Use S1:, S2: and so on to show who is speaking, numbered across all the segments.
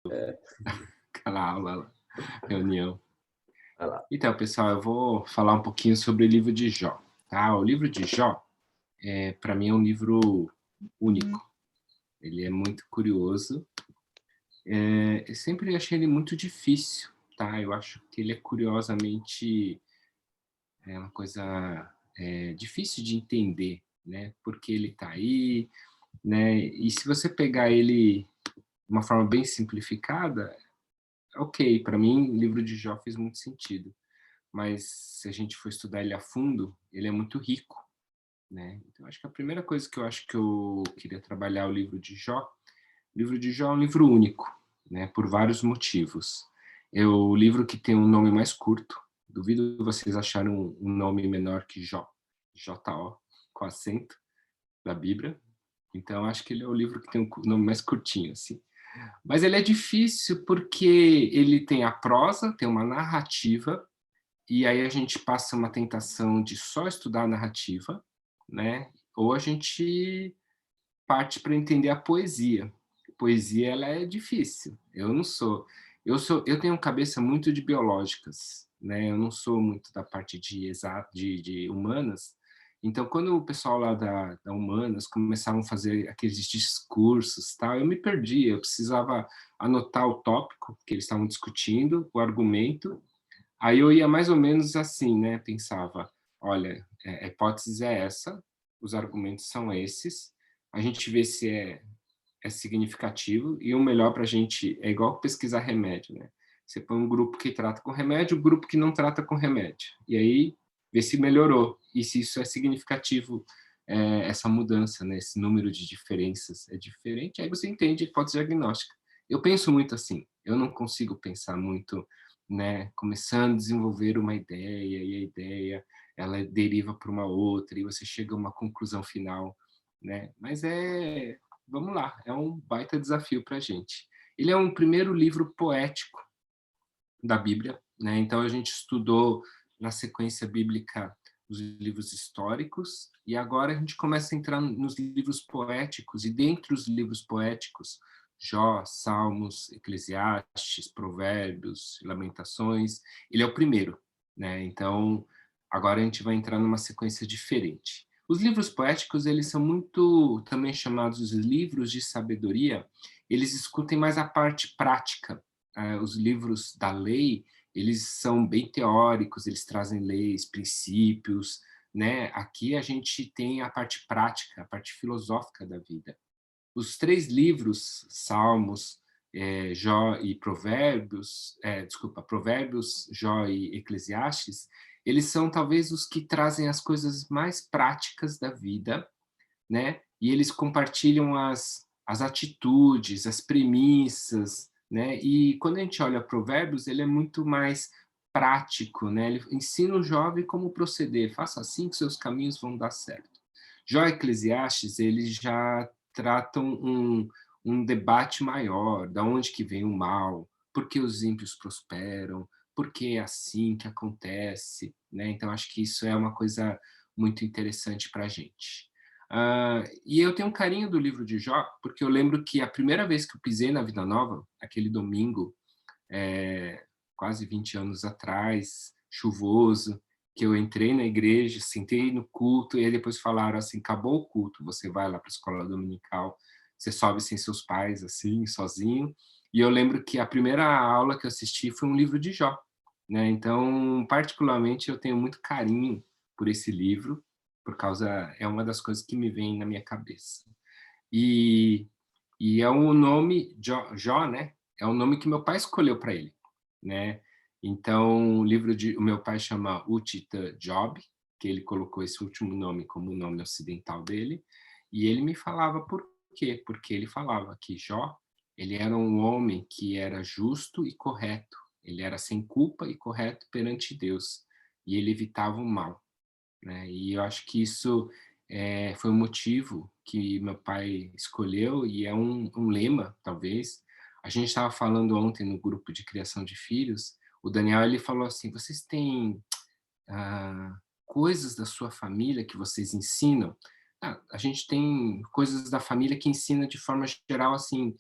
S1: É,
S2: Aquela aula, reunião.
S1: vai lá.
S2: Então, pessoal, eu vou falar um pouquinho sobre o livro de Jó, tá? O livro de Jó, para mim, é um livro único. Ele é muito curioso. Eu sempre achei ele muito difícil, tá? Eu acho que ele é curiosamente uma coisa difícil de entender, né? Porque ele está aí, né? E se você pegar ele de uma forma bem simplificada, ok, para mim, o livro de Jó fez muito sentido. Mas se a gente for estudar ele a fundo, ele é muito rico, né. Então acho que a primeira coisa que eu acho que eu queria trabalhar o livro de Jó é um livro único, né, por vários motivos. É o livro que tem um nome mais curto, duvido vocês acharem um nome menor que Jó, J-O, com acento, da Bíblia. Então acho que ele é o livro que tem um nome mais curtinho, assim. Mas ele é difícil porque ele tem a prosa, tem uma narrativa, e aí a gente passa uma tentação de só estudar a narrativa, né, ou a gente parte para entender a poesia. Poesia, ela é difícil. Eu tenho cabeça muito de biológicas, né, eu não sou muito da parte de de humanas, então quando o pessoal lá da humanas começavam a fazer aqueles discursos, tal, eu me perdia, eu precisava anotar o tópico que eles estavam discutindo, o argumento. Aí eu ia mais ou menos assim, né, pensava: "Olha, a hipótese é essa, os argumentos são esses, a gente vê se é significativo e o melhor para a gente é igual pesquisar remédio, né, você põe um grupo que trata com remédio, um grupo que não trata com remédio, e aí vê se melhorou e se isso é significativo, essa mudança, né, esse número de diferenças é diferente, aí você entende a hipótese diagnóstica. Eu penso muito assim, eu não consigo pensar muito, né, começando a desenvolver uma ideia e a ideia ela deriva para uma outra e você chega a uma conclusão final, né, mas vamos lá, é um baita desafio para a gente. Ele é um primeiro livro poético da Bíblia, né? Então a gente estudou na sequência bíblica os livros históricos e agora a gente começa a entrar nos livros poéticos e dentre os livros poéticos, Jó, Salmos, Eclesiastes, Provérbios, Lamentações, ele é o primeiro, né? Então agora a gente vai entrar numa sequência diferente. Os livros poéticos, eles são muito também chamados os livros de sabedoria, eles discutem mais a parte prática. Os livros da lei, eles são bem teóricos, eles trazem leis, princípios, né? Aqui a gente tem a parte prática, a parte filosófica da vida. Os três livros, Salmos, Jó e Provérbios, desculpa, Provérbios, Jó e Eclesiastes, eles são talvez os que trazem as coisas mais práticas da vida, né? E eles compartilham as atitudes, as premissas, né? E quando a gente olha Provérbios, ele é muito mais prático, né? Ele ensina o jovem como proceder, faça assim que seus caminhos vão dar certo. Jó e Eclesiastes, eles já tratam um debate maior, da onde que vem o mal, por que os ímpios prosperam, por que é assim que acontece, né? Então acho que isso é uma coisa muito interessante para a gente. E eu tenho um carinho do livro de Jó, porque eu lembro que a primeira vez que eu pisei na Vida Nova, aquele domingo, quase 20 anos atrás, chuvoso, que eu entrei na igreja, sentei no culto, e aí depois falaram assim: acabou o culto, você vai lá para a escola dominical, você sobe sem seus pais, assim, sozinho. E eu lembro que a primeira aula que eu assisti foi um livro de Jó, né? Então, particularmente, eu tenho muito carinho por esse livro, por causa é uma das coisas que me vem na minha cabeça. E, e é um nome, Jó, né? É um nome que meu pai escolheu para ele, né? Então, o meu pai chama Uchita Job, que ele colocou esse último nome como o nome ocidental dele, e ele me falava por quê? Porque ele falava que Jó, ele era um homem que era justo e correto, ele era sem culpa e correto perante Deus, e ele evitava o mal, né? E eu acho que isso foi um motivo que meu pai escolheu e é um lema, talvez. A gente estava falando ontem no grupo de criação de filhos, o Daniel ele falou assim: vocês têm coisas da sua família que vocês ensinam? a gente tem coisas da família que ensina de forma geral, assim,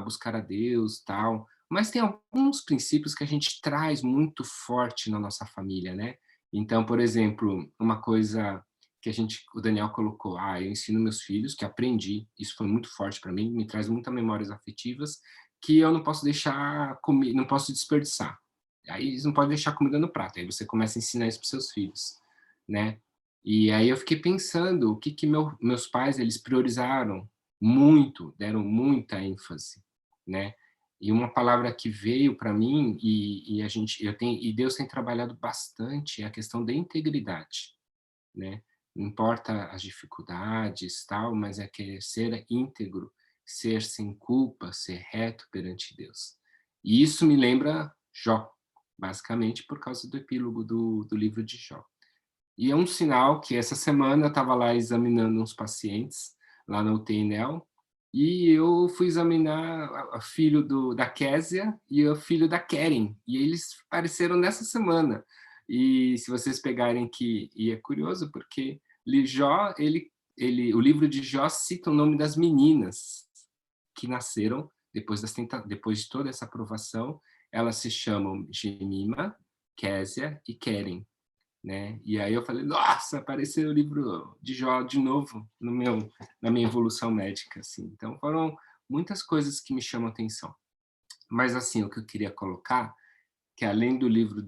S2: buscar a Deus, tal, mas tem alguns princípios que a gente traz muito forte na nossa família, né. Então, por exemplo, uma coisa que o Daniel colocou: eu ensino meus filhos, que aprendi, isso foi muito forte para mim, me traz muitas memórias afetivas, que eu não posso deixar não posso desperdiçar. Aí eles não podem deixar comida no prato, aí você começa a ensinar isso para os seus filhos, né. E aí eu fiquei pensando o que que meus pais, eles priorizaram muito, deram muita ênfase, né. E uma palavra que veio para mim e Deus tem trabalhado bastante é a questão da integridade, né. Não importa as dificuldades, tal, mas é que ser íntegro, ser sem culpa, ser reto perante Deus. E isso me lembra Jó, basicamente por causa do epílogo do livro de Jó. E é um sinal que essa semana eu estava lá examinando uns pacientes, lá na UTI Neo, e eu fui examinar a filho da Késia e o filho da Keren, e eles apareceram nessa semana. E se vocês pegarem e é curioso porque Jó, o livro de Jó cita o nome das meninas que nasceram depois de toda essa aprovação, elas se chamam Jemima, Késia e Keren, né? E aí eu falei, nossa, apareceu o livro de Jó de novo na minha evolução médica, assim. Então foram muitas coisas que me chamam atenção. Mas assim, o que eu queria colocar, que além do livro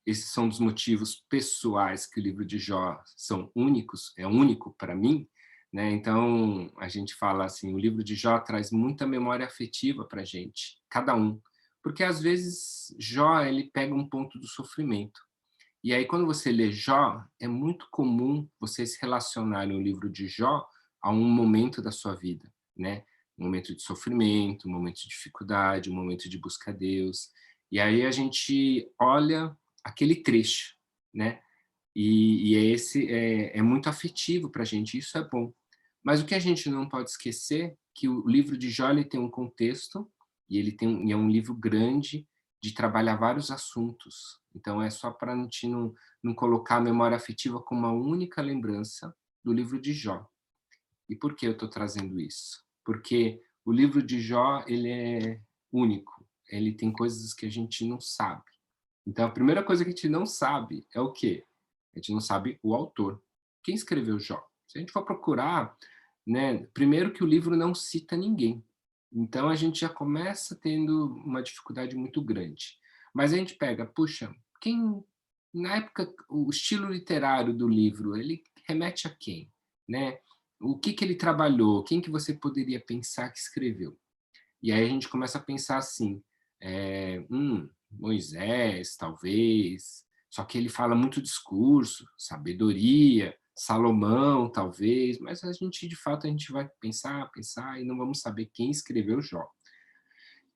S2: esses são dos motivos pessoais que o livro de Jó são únicos, é único para mim, né? Então a gente fala assim, o livro de Jó traz muita memória afetiva para gente, cada um, porque às vezes Jó ele pega um ponto do sofrimento. E aí, quando você lê Jó, é muito comum você se relacionar no livro de Jó a um momento da sua vida, né? Um momento de sofrimento, um momento de dificuldade, um momento de busca a Deus. E aí a gente olha aquele trecho, né? É muito afetivo para a gente, isso é bom. Mas o que a gente não pode esquecer que o livro de Jó ele tem um contexto e e é um livro grande de trabalhar vários assuntos. Então é só para a gente não colocar a memória afetiva como uma única lembrança do livro de Jó. E por que eu estou trazendo isso? Porque o livro de Jó ele é único, ele tem coisas que a gente não sabe. Então a primeira coisa que a gente não sabe é o quê? A gente não sabe o autor. Quem escreveu Jó? Se a gente for procurar, né, primeiro que o livro não cita ninguém. Então a gente já começa tendo uma dificuldade muito grande. Mas a gente pega, puxa, quem na época o estilo literário do livro, ele remete a quem, né? O que que ele trabalhou? Quem que você poderia pensar que escreveu? E aí a gente começa a pensar assim, Moisés, talvez, só que ele fala muito discurso, sabedoria, Salomão, talvez, mas de fato, a gente vai pensar, pensar e não vamos saber quem escreveu Jó.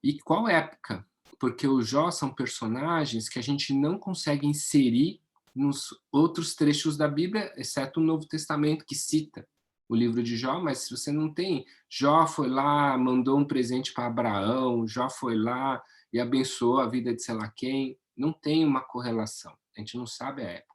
S2: E qual época? Porque os Jó são personagens que a gente não consegue inserir nos outros trechos da Bíblia, exceto o Novo Testamento, que cita o livro de Jó, mas se você não tem, Jó foi lá, mandou um presente para Abraão, Jó foi lá e abençoou a vida de sei lá quem, não tem uma correlação, a gente não sabe a época.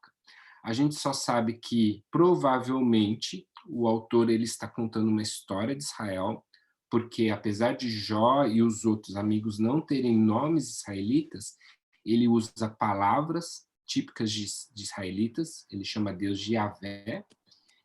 S2: A gente só sabe que, provavelmente, o autor ele está contando uma história de Israel, porque apesar de Jó e os outros amigos não terem nomes israelitas, ele usa palavras típicas de israelitas, ele chama Deus de Yahvé,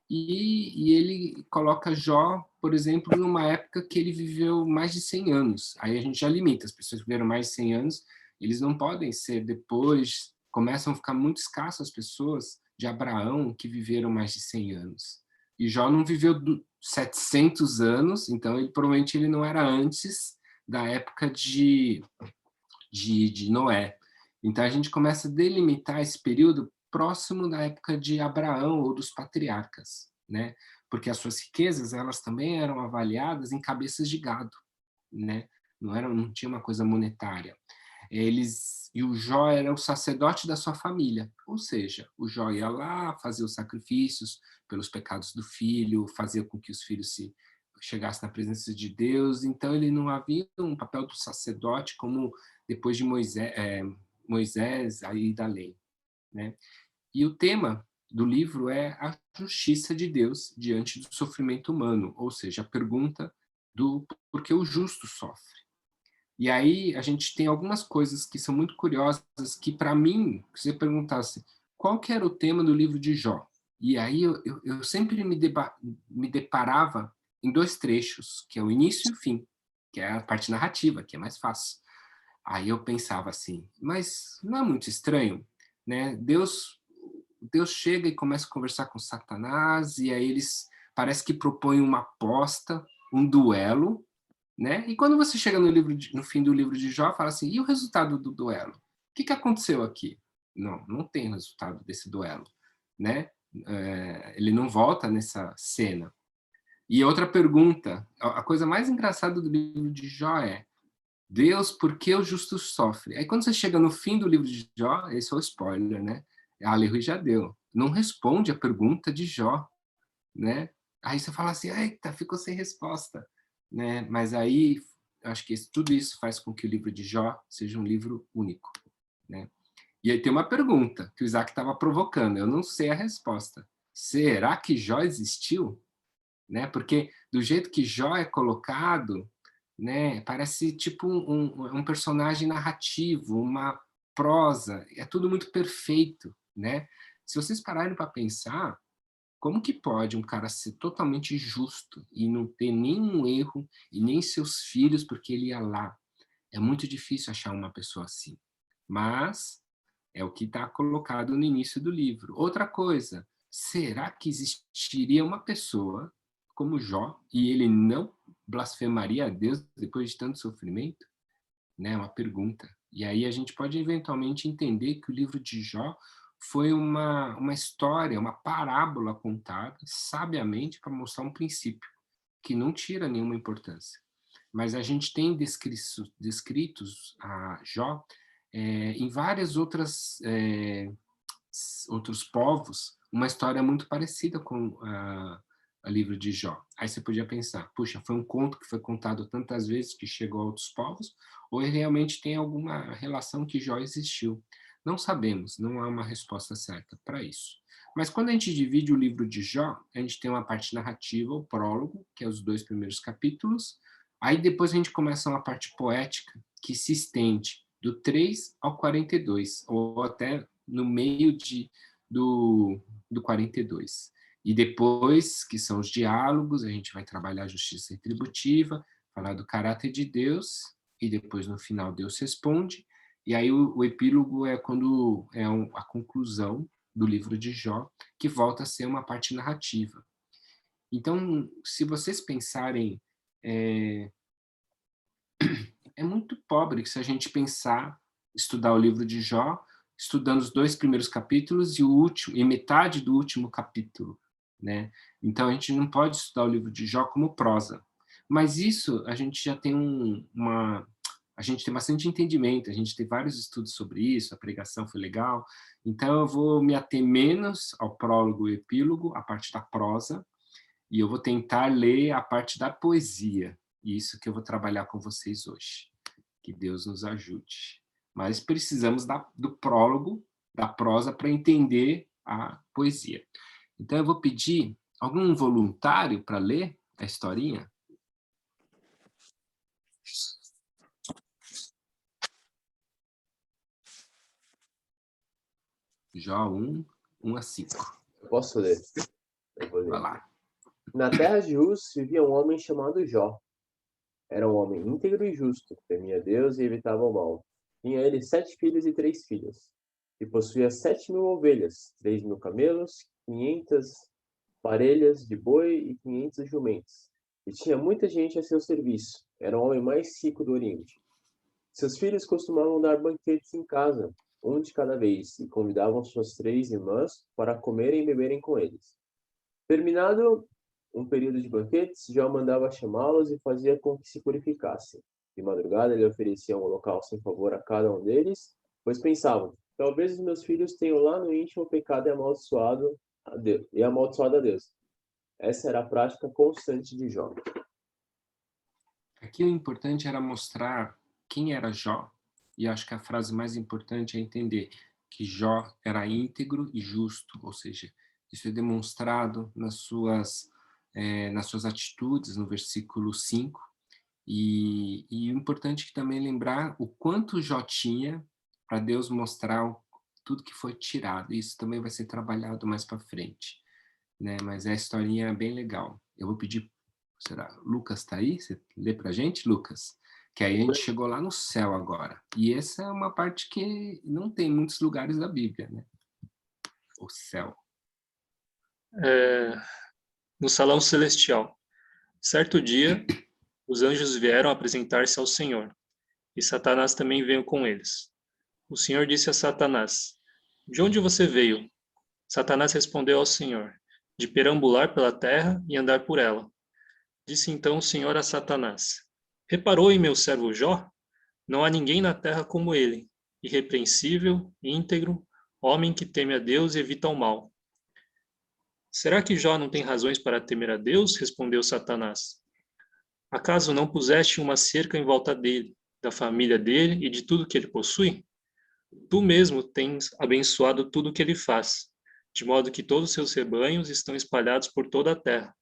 S2: e ele coloca Jó, por exemplo, numa época que ele viveu mais de 100 anos. Aí a gente já limita, as pessoas que viveram mais de 100 anos, eles não podem ser depois, começam a ficar muito escassas as pessoas de Abraão que viveram mais de 100 anos. E Jó não viveu 700 anos, então provavelmente ele não era antes da época de Noé. Então a gente começa a delimitar esse período próximo da época de Abraão ou dos patriarcas, né? Porque as suas riquezas elas também eram avaliadas em cabeças de gado, né? Não tinha uma coisa monetária. E o Jó era o sacerdote da sua família, ou seja, o Jó ia lá fazer os sacrifícios pelos pecados do filho, fazia com que os filhos se chegassem na presença de Deus. Então ele não havia um papel do sacerdote como depois de Moisés aí da lei, né? E o tema do livro é a justiça de Deus diante do sofrimento humano, ou seja, a pergunta do por que o justo sofre. E aí a gente tem algumas coisas que são muito curiosas, que para mim, se você perguntasse qual que era o tema do livro de Jó, e aí eu sempre me deparava em dois trechos, que é o início e o fim, que é a parte narrativa, que é mais fácil. Aí eu pensava assim, mas não é muito estranho, né? Deus chega e começa a conversar com Satanás, e aí eles parece que propõem uma aposta, um duelo, né? E quando você chega no fim do livro de Jó, fala assim, e o resultado do duelo? O que aconteceu aqui? Não, não tem resultado desse duelo, né? Ele não volta nessa cena. E outra pergunta, a coisa mais engraçada do livro de Jó é, Deus, por que o justo sofre? Aí quando você chega no fim do livro de Jó, esse é o spoiler, né? A Aleluia já deu. Não responde a pergunta de Jó, né? Aí você fala assim, eita, ficou sem resposta, né? Mas aí, acho que tudo isso faz com que o livro de Jó seja um livro único, né? E aí tem uma pergunta que o Isaac estava provocando, eu não sei a resposta. Será que Jó existiu? Né? Porque do jeito que Jó é colocado, né, parece tipo um personagem narrativo, uma prosa, é tudo muito perfeito, né? Se vocês pararem para pensar, como que pode um cara ser totalmente justo e não ter nenhum erro e nem seus filhos porque ele ia lá? É muito difícil achar uma pessoa assim. Mas é o que está colocado no início do livro. Outra coisa, será que existiria uma pessoa como Jó e ele não blasfemaria a Deus depois de tanto sofrimento? Né? Uma pergunta. E aí a gente pode eventualmente entender que o livro de Jó foi uma história, uma parábola contada sabiamente para mostrar um princípio que não tira nenhuma importância. Mas a gente tem descritos a Jó em várias outros povos, uma história muito parecida com o livro de Jó. Aí você podia pensar, puxa, foi um conto que foi contado tantas vezes que chegou a outros povos, ou realmente tem alguma relação que Jó existiu? Não sabemos, não há uma resposta certa para isso. Mas quando a gente divide o livro de Jó, a gente tem uma parte narrativa, o prólogo, que é os 2 primeiros capítulos, aí depois a gente começa uma parte poética, que se estende do 3 ao 42, ou até no meio do 42. E depois, que são os diálogos, a gente vai trabalhar a justiça retributiva, falar do caráter de Deus, e depois no final Deus responde, e aí o epílogo é quando a conclusão do livro de Jó, que volta a ser uma parte narrativa. Então, se vocês pensarem, é, é muito pobre se a gente pensar, estudar o livro de Jó, estudando os 2 primeiros capítulos e metade do último capítulo, né? Então a gente não pode estudar o livro de Jó como prosa. Mas isso a gente já tem a gente tem bastante entendimento, a gente tem vários estudos sobre isso, a pregação foi legal. Então eu vou me ater menos ao prólogo e epílogo, a parte da prosa, e eu vou tentar ler a parte da poesia. E isso que eu vou trabalhar com vocês hoje. Que Deus nos ajude. Mas precisamos do prólogo, da prosa, para entender a poesia. Então eu vou pedir algum voluntário para ler a historinha? Jó 1, 1 a 5.
S1: Eu posso ler? Eu vou ler.
S2: Vai lá.
S1: Na terra de Uz vivia um homem chamado Jó. Era um homem íntegro e justo, temia Deus e evitava o mal. Tinha ele 7 filhos e 3 filhas. E possuía 7.000 ovelhas, 3.000 camelos, 500 parelhas de boi e 500 jumentos. E tinha muita gente a seu serviço. Era o homem mais rico do Oriente. Seus filhos costumavam dar banquetes em casa, um de cada vez, e convidavam suas 3 irmãs para comerem e beberem com eles. Terminado um período de banquetes, Jó mandava chamá-los e fazia com que se purificassem. De madrugada, ele oferecia um holocausto em favor a cada um deles, pois pensavam: talvez os meus filhos tenham lá no íntimo pecado e amaldiçoado a Deus. Essa era a prática constante de Jó.
S2: Aqui o importante era mostrar quem era Jó, e acho que a frase mais importante é entender que Jó era íntegro e justo, ou seja, isso é demonstrado nas suas atitudes, no versículo 5. E o importante é também lembrar o quanto Jó tinha para Deus mostrar tudo que foi tirado. Isso também vai ser trabalhado mais para frente, né? Mas a historinha é bem legal. Eu vou pedir, será, Lucas está aí? Você lê para a gente, Lucas? Que aí a gente chegou lá no céu agora. E essa é uma parte que não tem em muitos lugares da Bíblia, né? O céu.
S3: No salão celestial. Certo dia, os anjos vieram apresentar-se ao Senhor, e Satanás também veio com eles. O Senhor disse a Satanás: De onde você veio? Satanás respondeu ao Senhor: De perambular pela terra e andar por ela. Disse então o Senhor a Satanás: Reparou em meu servo Jó? Não há ninguém na terra como ele, irrepreensível, íntegro, homem que teme a Deus e evita o mal. Será que Jó não tem razões para temer a Deus? Respondeu Satanás. Acaso não puseste uma cerca em volta dele, da família dele e de tudo que ele possui? Tu mesmo tens abençoado tudo o que ele faz, de modo que todos os seus rebanhos estão espalhados por toda a terra.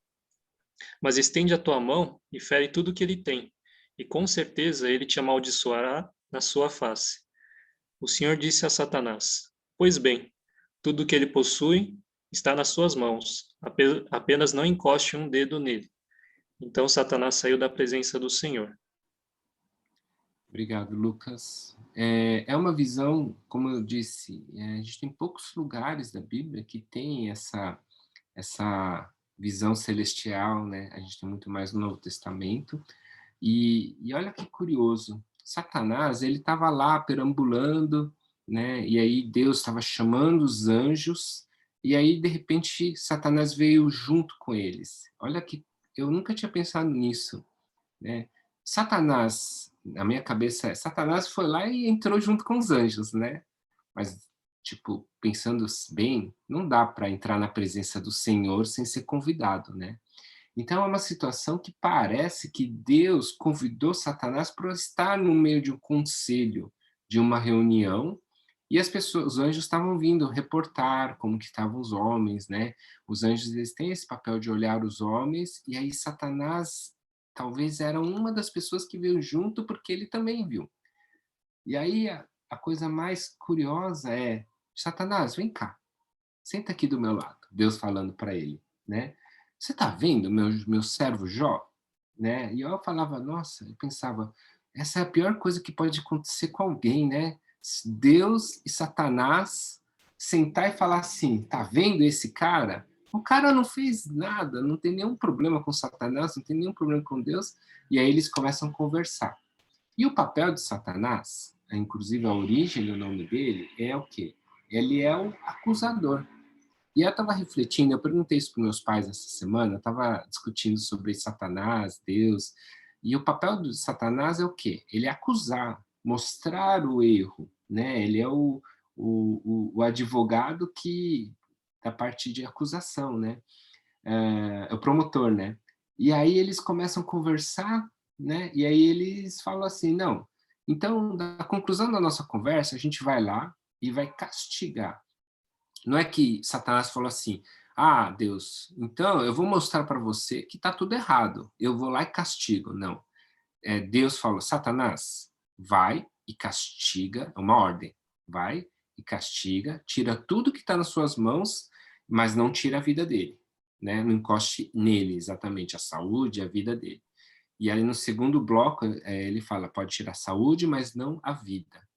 S3: Mas estende a tua mão e fere tudo o que ele tem, e com certeza ele te amaldiçoará na sua face. O Senhor disse a Satanás: Pois bem, tudo o que ele possui está nas suas mãos, apenas não encoste um dedo nele. Então Satanás saiu da presença do Senhor.
S2: Obrigado, Lucas. É uma visão, como eu disse, a gente tem poucos lugares da Bíblia que tem essa visão celestial, né? A gente tem muito mais no Novo Testamento. E olha que curioso, Satanás, ele estava lá perambulando, né? E aí Deus estava chamando os anjos, e aí, de repente, Satanás veio junto com eles. Olha que eu nunca tinha pensado nisso, né? Satanás, na minha cabeça, Satanás foi lá e entrou junto com os anjos, né? Mas, tipo, pensando bem, não dá para entrar na presença do Senhor sem ser convidado, né? Então é uma situação que parece que Deus convidou Satanás para estar no meio de um conselho, de uma reunião, e as pessoas, os anjos estavam vindo reportar como que estavam os homens, né? Os anjos eles têm esse papel de olhar os homens, e aí Satanás talvez era uma das pessoas que veio junto porque ele também viu. E aí a coisa mais curiosa é, Satanás, vem cá, senta aqui do meu lado, Deus falando para ele, né? Você está vendo meu servo Jó? Né? E eu falava, nossa, eu pensava, essa é a pior coisa que pode acontecer com alguém, né? Deus e Satanás sentar e falar assim, tá vendo esse cara? O cara não fez nada, não tem nenhum problema com Satanás, não tem nenhum problema com Deus, e aí eles começam a conversar. E o papel de Satanás, inclusive a origem do nome dele, é o quê? Ele é o acusador. E eu estava refletindo, eu perguntei isso para meus pais essa semana, eu estava discutindo sobre Satanás, Deus, e o papel do Satanás é o quê? Ele é acusar, mostrar o erro, né? Ele é o advogado que da parte de acusação, né? É o promotor, né? E aí eles começam a conversar, né? E aí eles falam assim, não, então, da conclusão da nossa conversa, a gente vai lá e vai castigar. Não é que Satanás falou assim, ah, Deus, então eu vou mostrar para você que está tudo errado, eu vou lá e castigo. Não. Deus falou, Satanás, vai e castiga, é uma ordem, vai e castiga, tira tudo que está nas suas mãos, mas não tira a vida dele, né? Não encoste nele exatamente, a saúde, a vida dele. E aí no segundo bloco ele fala, pode tirar a saúde, mas não a vida.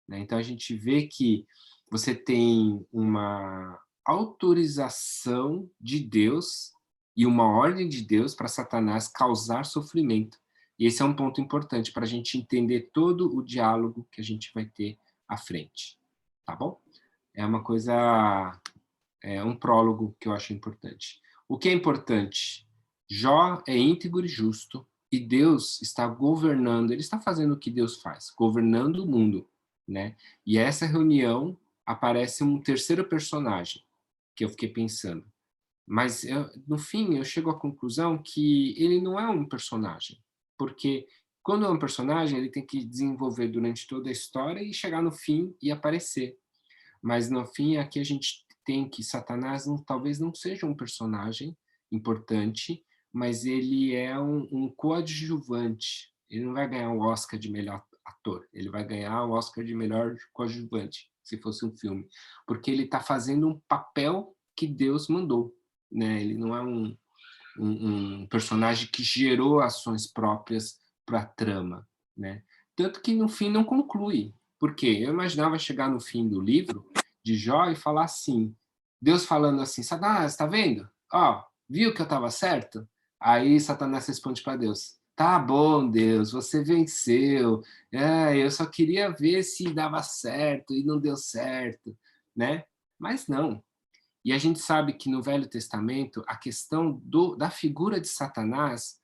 S2: Né? Então a gente vê que você tem uma autorização de Deus e uma ordem de Deus para Satanás causar sofrimento. E esse é um ponto importante para a gente entender todo o diálogo que a gente vai ter à frente. Tá bom? É uma coisa, é um prólogo que eu acho importante. O que é importante? Jó é íntegro e justo, e Deus está governando, ele está fazendo o que Deus faz, governando o mundo, né? E essa reunião aparece um terceiro personagem, que eu fiquei pensando. Mas, no fim, eu chego à conclusão que ele não é um personagem, porque quando é um personagem, ele tem que desenvolver durante toda a história e chegar no fim e aparecer. mas no fim aqui a gente tem que Satanás talvez não seja um personagem importante, mas ele é um coadjuvante. Ele não vai ganhar o Oscar de melhor ator, ele vai ganhar o Oscar de melhor coadjuvante, se fosse um filme, porque ele está fazendo um papel que Deus mandou, né? Ele não é um personagem que gerou ações próprias para a trama, né? Tanto que no fim não conclui. Por quê? Eu imaginava chegar no fim do livro de Jó e falar assim, Deus falando assim, Satanás, está vendo? Ó, viu que eu estava certo? Aí Satanás responde para Deus, tá bom, Deus, você venceu. Eu só queria ver se dava certo e não deu certo, né? Mas não. E a gente sabe que no Velho Testamento, a questão da figura de Satanás,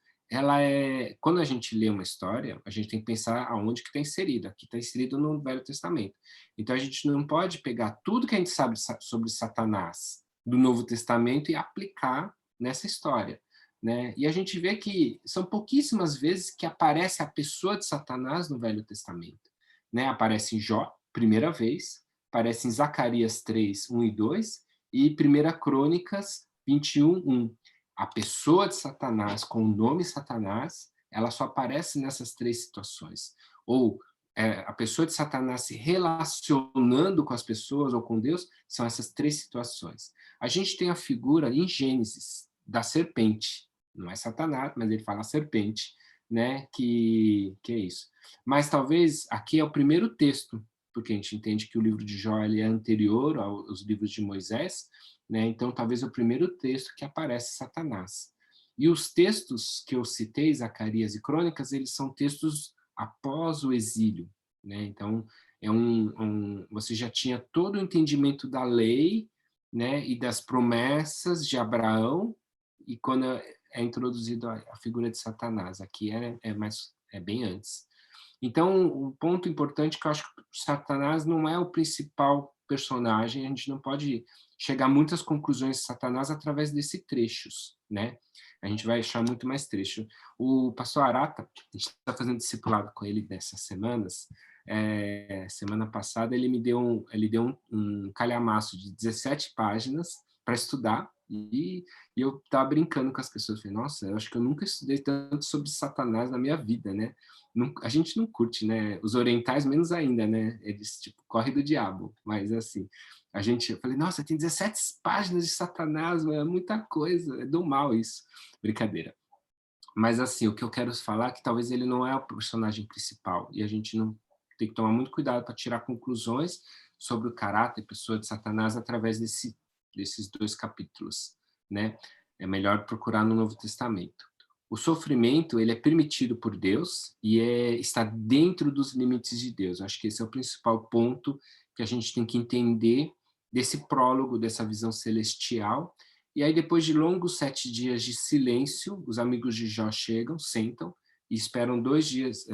S2: quando a gente lê uma história, a gente tem que pensar aonde que está inserido. Aqui está inserido no Velho Testamento. Então a gente não pode pegar tudo que a gente sabe sobre Satanás do Novo Testamento e aplicar nessa história, né? E a gente vê que são pouquíssimas vezes que aparece a pessoa de Satanás no Velho Testamento, né? Aparece em Jó, primeira vez, aparece em Zacarias 3, 1 e 2, e 1 Crônicas 21, 1. A pessoa de Satanás, com o nome Satanás, ela só aparece nessas três situações. Ou a pessoa de Satanás se relacionando com as pessoas ou com Deus, são essas três situações. A gente tem a figura em Gênesis da serpente. Não é Satanás, mas ele fala serpente, né? Que é isso. Mas talvez aqui é o primeiro texto, porque a gente entende que o livro de Jó ele é anterior aos livros de Moisés, né? Então talvez o primeiro texto que aparece Satanás. E os textos que eu citei, Zacarias e Crônicas, eles são textos após o exílio, né? Então você já tinha todo o entendimento da lei, né? E das promessas de Abraão, e quando é introduzido a figura de Satanás, aqui é bem antes. Então, o ponto importante é que eu acho que Satanás não é o principal personagem, a gente não pode chegar a muitas conclusões de Satanás através desses trechos, né? A gente vai achar muito mais trecho. O pastor Arata, a gente está fazendo discipulado com ele nessas semanas, semana passada ele deu um calhamaço de 17 páginas para estudar, e eu estava brincando com as pessoas, falei, nossa, eu acho que eu nunca estudei tanto sobre Satanás na minha vida, né? A gente não curte, né? Os orientais menos ainda, né? Eles, tipo, correm do diabo. Mas, assim, eu falei, nossa, tem 17 páginas de Satanás, é muita coisa, é do mal isso. Brincadeira. Mas, assim, o que eu quero falar é que talvez ele não é o personagem principal, e a gente não tem que tomar muito cuidado para tirar conclusões sobre o caráter e pessoa de Satanás através desses 2 capítulos, né? É melhor procurar no Novo Testamento. O sofrimento ele é permitido por Deus e está dentro dos limites de Deus. Acho que esse é o principal ponto que a gente tem que entender desse prólogo, dessa visão celestial. E aí, depois de longos 7 dias de silêncio, os amigos de Jó chegam, sentam e esperam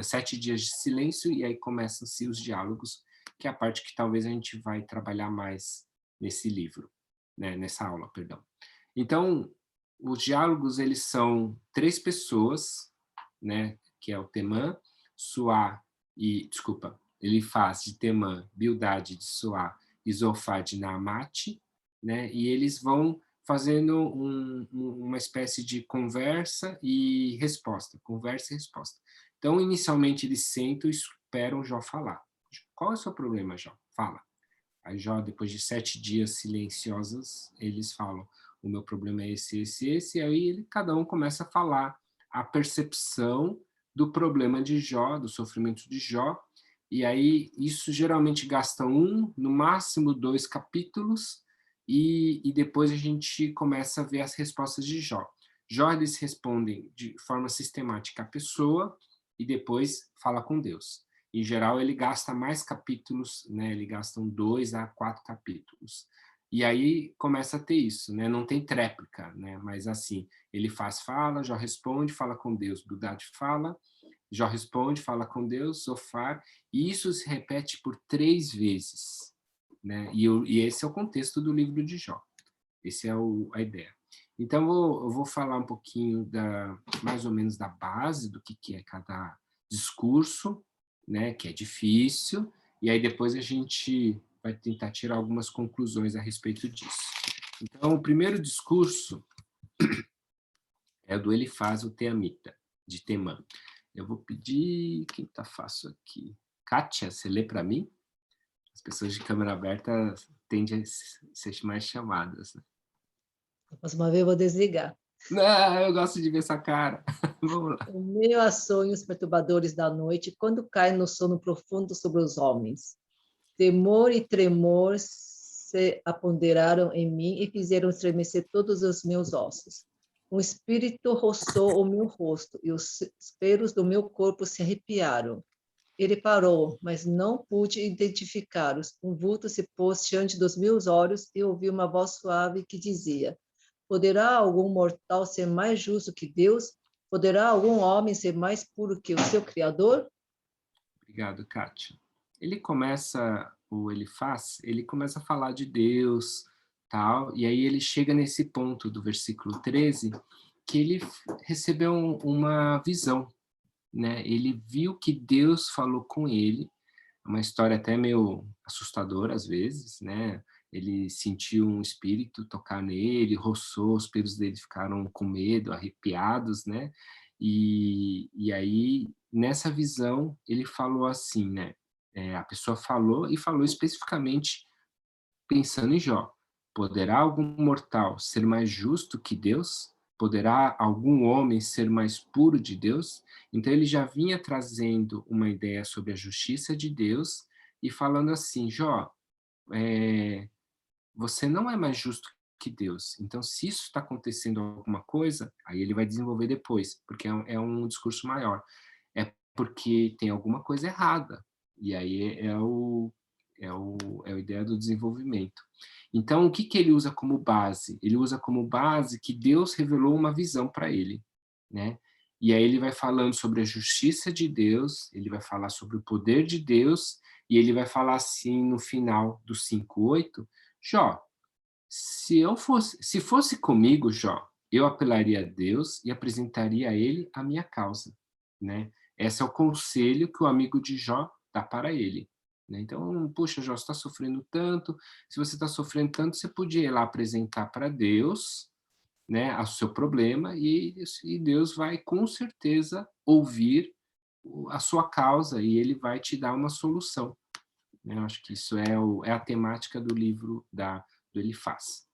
S2: 7 dias de silêncio, e aí começam-se os diálogos, que é a parte que talvez a gente vai trabalhar mais nesse livro, né? Nessa aula, perdão. Então, os diálogos, eles são 3 pessoas, né, que é o Temã, Suá ele faz de Temã, Bildade de Suá e Zofá de Naamate, né, e eles vão fazendo uma espécie de conversa e resposta. Então, inicialmente, eles sentam e esperam Jó falar. Qual é o seu problema, Jó? Fala. Aí Jó, depois de 7 dias silenciosos, eles falam, o meu problema é esse, e aí cada um começa a falar a percepção do problema de Jó, do sofrimento de Jó, e aí isso geralmente gasta no máximo 2 capítulos, e depois a gente começa a ver as respostas de Jó. Jó, eles respondem de forma sistemática a pessoa, e depois fala com Deus. Em geral, ele gasta mais capítulos, né? Ele gasta 2 a 4 capítulos. E aí começa a ter isso, né? Não tem tréplica, né? Mas assim, ele fala, Jó responde, fala com Deus, Bildade fala, Jó responde, fala com Deus, Zofar, e isso se repete por 3 vezes, né? E esse é o contexto do livro de Jó. Essa é a ideia. Então, eu vou falar um pouquinho mais ou menos da base do que é cada discurso, né, que é difícil, e aí depois a gente vai tentar tirar algumas conclusões a respeito disso. Então, o primeiro discurso é o do Elifaz, o Teamita, de Temã. Eu vou pedir... Quem está fácil aqui? Kátia, você lê para mim? As pessoas de câmera aberta tendem a ser mais chamadas. Né?
S4: Mais uma vez eu vou desligar.
S2: Não, eu gosto de ver essa cara. Vamos lá.
S4: Em meio a sonhos perturbadores da noite, quando cai no sono profundo sobre os homens, temor e tremor se apoderaram em mim e fizeram estremecer todos os meus ossos. Um espírito roçou o meu rosto e os pelos do meu corpo se arrepiaram. Ele parou, mas não pude identificá-los. Um vulto se pôs diante dos meus olhos e ouvi uma voz suave que dizia: poderá algum mortal ser mais justo que Deus? Poderá algum homem ser mais puro que o seu Criador?
S2: Obrigado, Kátia. O Elifaz, ele começa a falar de Deus, tal, e aí ele chega nesse ponto do versículo 13, que ele recebeu uma visão, né? Ele viu que Deus falou com ele, uma história até meio assustadora às vezes, né? Ele sentiu um espírito tocar nele, roçou, os pelos dele ficaram com medo, arrepiados, né? E aí, nessa visão, ele falou assim, né? A pessoa falou e falou especificamente pensando em Jó. Poderá algum mortal ser mais justo que Deus? Poderá algum homem ser mais puro de Deus? Então ele já vinha trazendo uma ideia sobre a justiça de Deus e falando assim, Jó, você não é mais justo que Deus. Então, se isso está acontecendo alguma coisa, aí ele vai desenvolver depois, porque é um discurso maior. É porque tem alguma coisa errada. E aí a ideia do desenvolvimento. Então, o que ele usa como base? Ele usa como base que Deus revelou uma visão para ele, né? E aí ele vai falando sobre a justiça de Deus, ele vai falar sobre o poder de Deus, e ele vai falar assim no final do 5:8, Jó, se fosse comigo, Jó, eu apelaria a Deus e apresentaria a ele a minha causa, né? Esse é o conselho que o amigo de Jó dá para ele. Né? Então, puxa, Jó, você está sofrendo tanto, se você está sofrendo tanto, você podia ir lá apresentar para Deus, né, o seu problema, e Deus vai com certeza ouvir a sua causa e ele vai te dar uma solução. Eu acho que isso é a temática do livro do Elifaz.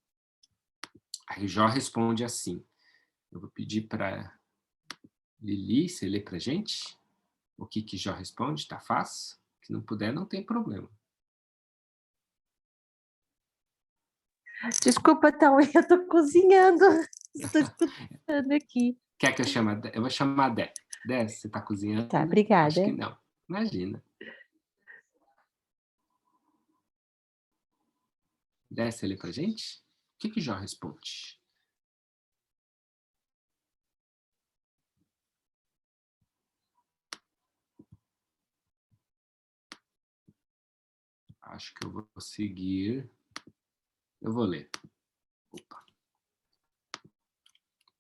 S2: Aí Jó responde assim, eu vou pedir para Lili, você lê para a gente o que Jó responde, tá fácil? Se não puder, não tem problema.
S5: Desculpa, Tauê, eu estou cozinhando. Estou escutando aqui.
S2: Quer que eu chame? Eu vou chamar a Dé. Dé, você está cozinhando?
S5: Tá, obrigada.
S2: Acho que não. Imagina. Dé, você lê para a gente? O que Jó responde? Acho que eu vou seguir. Eu vou ler.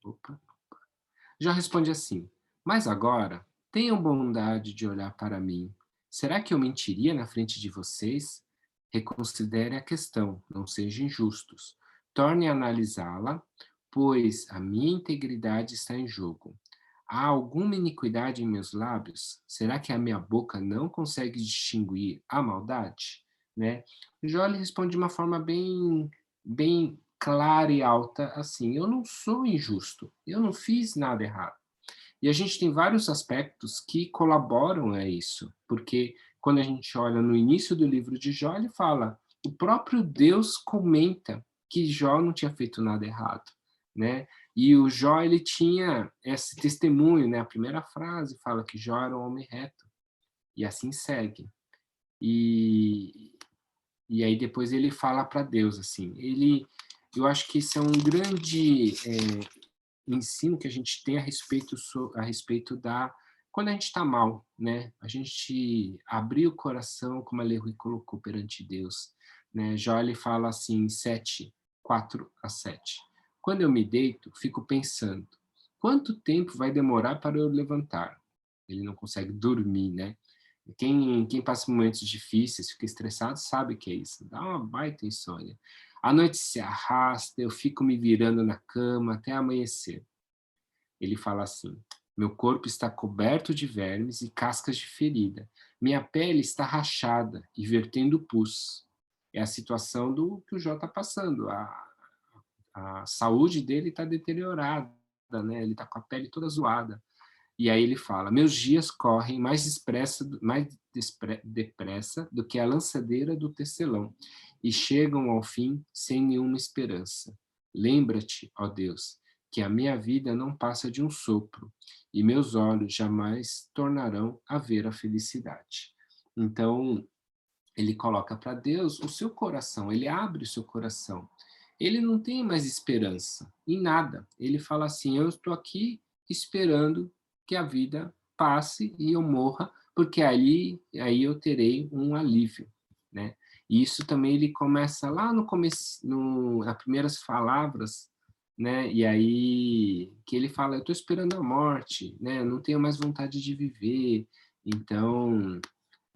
S2: Opa. Já responde assim, mas agora, tenham bondade de olhar para mim. Será que eu mentiria na frente de vocês? Reconsidere a questão, não sejam injustos. Tornem a analisá-la, pois a minha integridade está em jogo. Há alguma iniquidade em meus lábios? Será que a minha boca não consegue distinguir a maldade? Né? Jó responde de uma forma bem clara e alta, assim, eu não sou injusto, eu não fiz nada errado. E a gente tem vários aspectos que colaboram a isso, porque quando a gente olha no início do livro de Jó, ele fala, o próprio Deus comenta que Jó não tinha feito nada errado, né? E o Jó, ele tinha esse testemunho, né? A primeira frase fala que Jó era um homem reto, e assim segue. E aí depois ele fala para Deus, assim, eu acho que isso é um grande ensino que a gente tem a respeito da... Quando a gente está mal, né? A gente abrir o coração, como a Lerui colocou, perante Deus. Né? Jó, ele fala assim, 4:7. Quando eu me deito, fico pensando, quanto tempo vai demorar para eu levantar? Ele não consegue dormir, né? Quem passa momentos difíceis, fica estressado, sabe que é isso. Dá uma baita insônia. A noite se arrasta, eu fico me virando na cama até amanhecer. Ele fala assim: meu corpo está coberto de vermes e cascas de ferida. Minha pele está rachada e vertendo pus. É a situação do que o Jó está passando. A saúde dele está deteriorada, né? Ele está com a pele toda zoada. E aí ele fala: meus dias correm depressa do que a lançadeira do tecelão, e chegam ao fim sem nenhuma esperança. Lembra-te, ó Deus, que a minha vida não passa de um sopro, e meus olhos jamais tornarão a ver a felicidade. Então, ele coloca para Deus o seu coração, ele abre o seu coração. Ele não tem mais esperança em nada. Ele fala assim: eu estou aqui esperando que a vida passe e eu morra, porque aí eu terei um alívio, né? E isso também ele começa lá no começo, nas primeiras palavras, né? E aí que ele fala: eu estou esperando a morte, né? Eu não tenho mais vontade de viver. Então,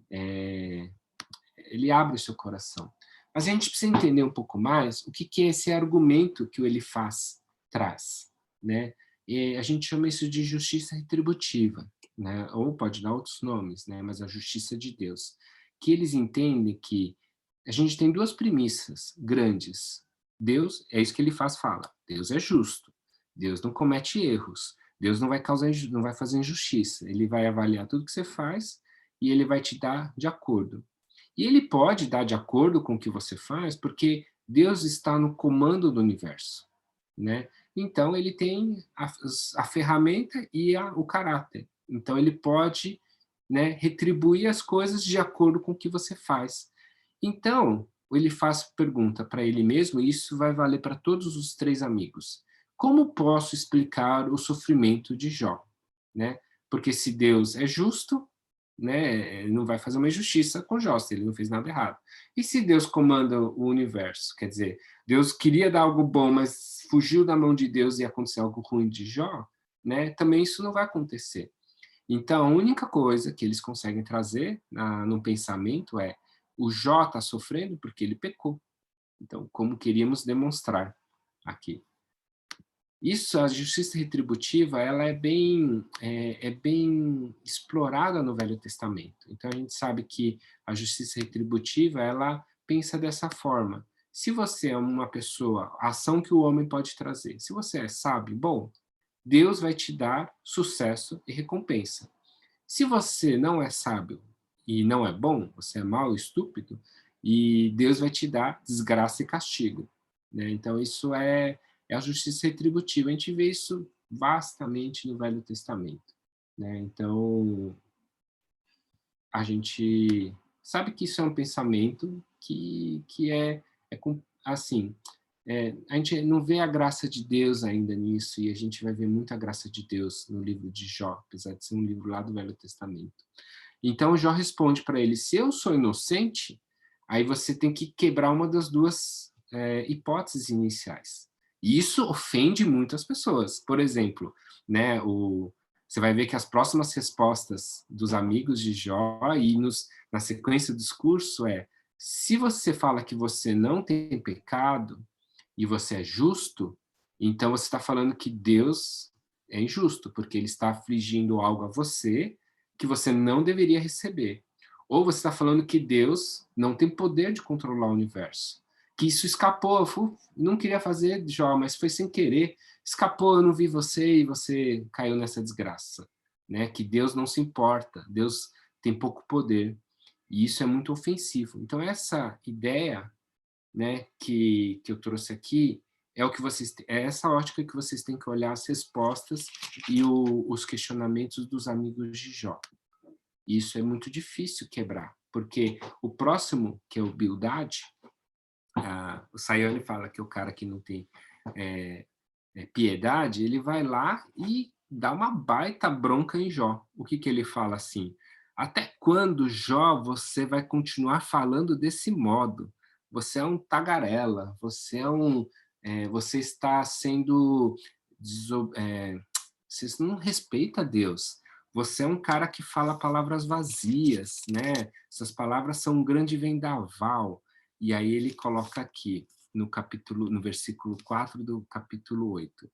S2: ele abre o seu coração. Mas a gente precisa entender um pouco mais o que é esse argumento que o Elifaz traz, né? E a gente chama isso de justiça retributiva, né? Ou pode dar outros nomes, né? Mas a justiça de Deus. Que eles entendem que a gente tem duas premissas grandes. Deus, é isso que Elifaz fala, Deus é justo, Deus não comete erros, Deus não vai fazer injustiça, ele vai avaliar tudo que você faz e ele vai te dar de acordo. E ele pode dar de acordo com o que você faz, porque Deus está no comando do universo, né? Então, ele tem a ferramenta e o caráter. Então, ele pode, né, retribuir as coisas de acordo com o que você faz. Então, ele faz pergunta para ele mesmo, e isso vai valer para todos os três amigos. Como posso explicar o sofrimento de Jó? Né? Porque se Deus é justo, né, não vai fazer uma injustiça com Jó, se ele não fez nada errado. E se Deus comanda o universo? Quer dizer, Deus queria dar algo bom, mas fugiu da mão de Deus e aconteceu algo ruim de Jó, né? Também isso não vai acontecer. Então, a única coisa que eles conseguem trazer no pensamento é: o Jó está sofrendo porque ele pecou. Então, como queríamos demonstrar aqui. Isso, a justiça retributiva, ela é bem explorada no Velho Testamento. Então, a gente sabe que a justiça retributiva, ela pensa dessa forma. Se você é uma pessoa, a ação que o homem pode trazer, se você é sábio, bom, Deus vai te dar sucesso e recompensa. Se você não é sábio e não é bom, você é mau, estúpido, e Deus vai te dar desgraça e castigo, né? Então, isso é a justiça retributiva. A gente vê isso vastamente no Velho Testamento, né? Então, a gente sabe que isso é um pensamento que assim, a gente não vê a graça de Deus ainda nisso, e a gente vai ver muita graça de Deus no livro de Jó, apesar de ser um livro lá do Velho Testamento. Então, Jó responde para ele: se eu sou inocente, aí você tem que quebrar uma das duas hipóteses iniciais. E isso ofende muitas pessoas. Por exemplo, né, você vai ver que as próximas respostas dos amigos de Jó e na sequência do discurso se você fala que você não tem pecado e você é justo, então você está falando que Deus é injusto, porque ele está afligindo algo a você que você não deveria receber. Ou você está falando que Deus não tem poder de controlar o universo. Que isso escapou, não queria fazer, Jó, mas foi sem querer. Escapou, eu não vi você e você caiu nessa desgraça. Né? Que Deus não se importa, Deus tem pouco poder. E isso é muito ofensivo. Então, essa ideia, né, que eu trouxe aqui é essa ótica que vocês têm que olhar as respostas e os questionamentos dos amigos de Jó. Isso é muito difícil quebrar, porque o próximo, que é o Bildad, o Sayane fala que o cara que não tem piedade, ele vai lá e dá uma baita bronca em Jó. O que ele fala assim? Até quando, Jó, você vai continuar falando desse modo? Você é um tagarela, você está sendo... você não respeita Deus. você é um cara que fala palavras vazias, né? Essas palavras são um grande vendaval. E aí ele coloca aqui, no versículo 4 do capítulo 8.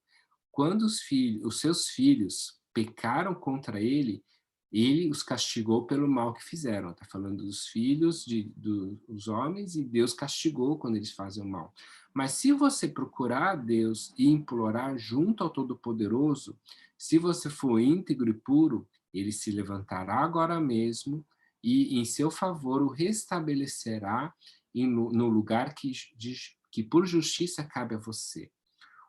S2: Quando os seus filhos pecaram contra ele, ele os castigou pelo mal que fizeram. Está falando dos filhos dos homens, e Deus castigou quando eles fazem o mal. Mas se você procurar a Deus e implorar junto ao Todo-Poderoso, se você for íntegro e puro, ele se levantará agora mesmo e em seu favor o restabelecerá no lugar que por justiça cabe a você.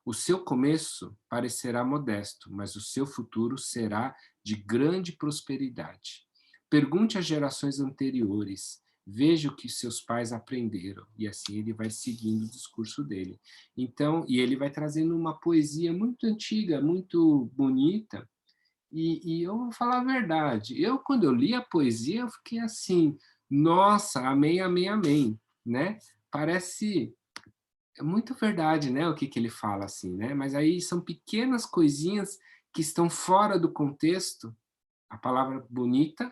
S2: O seu começo parecerá modesto, mas o seu futuro será de grande prosperidade. Pergunte às gerações anteriores, veja o que seus pais aprenderam, e assim ele vai seguindo o discurso dele. Então, e ele vai trazendo uma poesia muito antiga, muito bonita, e eu vou falar a verdade, quando eu li a poesia, eu fiquei assim, nossa, amém, amém, amém, né? Parece... É muito verdade, né, o que ele fala, assim, né? Mas aí são pequenas coisinhas que estão fora do contexto. A palavra bonita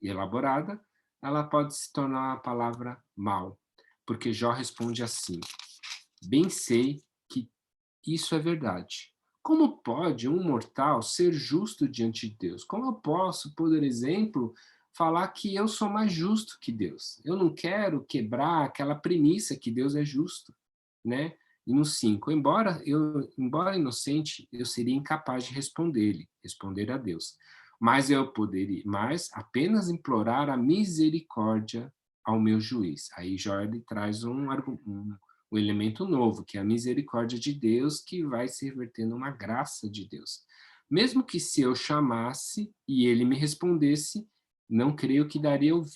S2: e elaborada, ela pode se tornar a palavra mal. Porque Jó responde assim, bem sei que isso é verdade. Como pode um mortal ser justo diante de Deus? Como eu posso, por exemplo, falar que eu sou mais justo que Deus? Eu não quero quebrar aquela premissa que Deus é justo, né? E no 5, embora inocente, eu seria incapaz de responder a Deus. Mas eu poderia, apenas implorar a misericórdia ao meu juiz. Aí Jó traz um elemento novo, que é a misericórdia de Deus, que vai se reverter numa graça de Deus. Mesmo que se eu chamasse e ele me respondesse, não creio que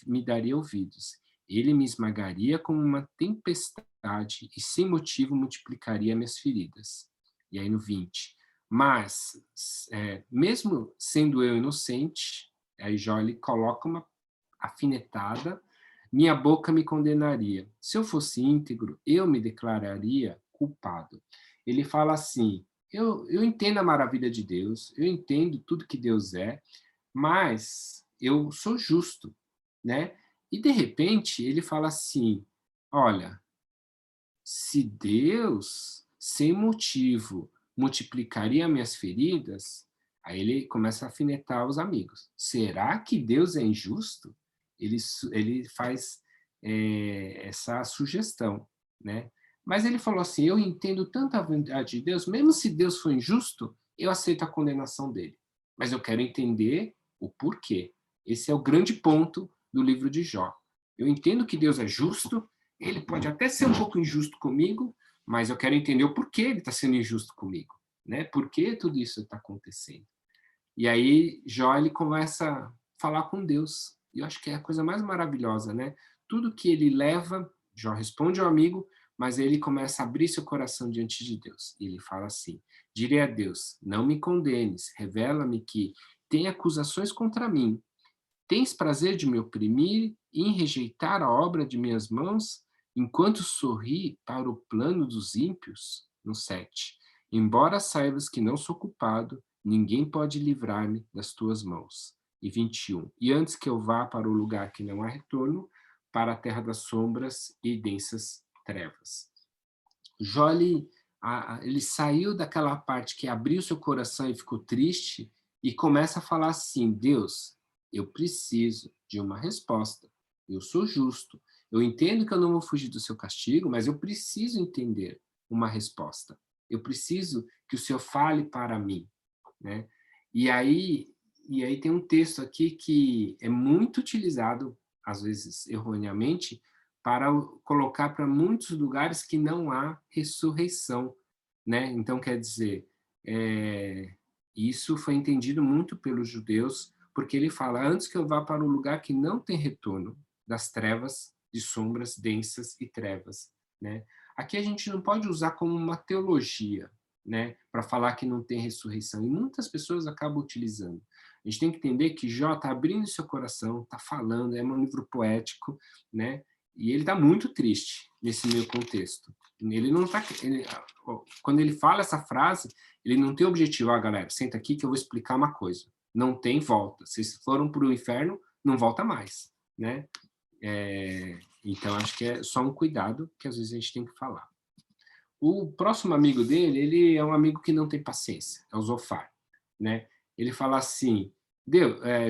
S2: me daria ouvidos. Ele me esmagaria como uma tempestade e sem motivo multiplicaria minhas feridas. E aí no 20. Mas, mesmo sendo eu inocente, aí Jó coloca uma afinetada, minha boca me condenaria. Se eu fosse íntegro, eu me declararia culpado. Ele fala assim, eu entendo a maravilha de Deus, eu entendo tudo que Deus é, mas eu sou justo, né? E, de repente, ele fala assim, olha, se Deus, sem motivo, multiplicaria minhas feridas, aí ele começa a afinetar os amigos. Será que Deus é injusto? Ele faz essa sugestão, né? Mas ele falou assim, eu entendo tanto a vontade de Deus, mesmo se Deus for injusto, eu aceito a condenação dele. Mas eu quero entender o porquê. Esse é o grande ponto do livro de Jó. Eu entendo que Deus é justo, ele pode até ser um pouco injusto comigo, mas eu quero entender o porquê ele está sendo injusto comigo, né? Por que tudo isso está acontecendo? E aí Jó ele começa a falar com Deus. E eu acho que é a coisa mais maravilhosa, né? Tudo que ele leva, Jó responde ao amigo, mas ele começa a abrir seu coração diante de Deus. E ele fala assim, direi a Deus, não me condenes, revela-me que tem acusações contra mim. Tens prazer de me oprimir e em rejeitar a obra de minhas mãos, enquanto sorri para o plano dos ímpios? No 7. Embora saibas que não sou culpado, ninguém pode livrar-me das tuas mãos. E 21. E antes que eu vá para o lugar que não há retorno, para a terra das sombras e densas trevas. Jó, ele saiu daquela parte que abriu seu coração e ficou triste, e começa a falar assim, Deus, eu preciso de uma resposta. Eu sou justo. Eu entendo que eu não vou fugir do seu castigo, mas eu preciso entender uma resposta. Eu preciso que o Senhor fale para mim, né? E aí tem um texto aqui que é muito utilizado, às vezes erroneamente, para colocar para muitos lugares que não há ressurreição, né? Então, quer dizer, isso foi entendido muito pelos judeus, porque ele fala, antes que eu vá para um lugar que não tem retorno, das trevas, de sombras densas e trevas, né? Aqui a gente não pode usar como uma teologia, né, para falar que não tem ressurreição, e muitas pessoas acabam utilizando. A gente tem que entender que Jó está abrindo seu coração, está falando, é um livro poético, né, e ele está muito triste nesse meio contexto. Ele não tá, quando ele fala essa frase, ele não tem o objetivo, galera, senta aqui que eu vou explicar uma coisa. não tem volta. Vocês foram para o inferno, não volta mais, né? Então, acho que é só um cuidado que às vezes a gente tem que falar. O próximo amigo dele, ele é um amigo que não tem paciência, é o Zofar, né? Ele fala assim,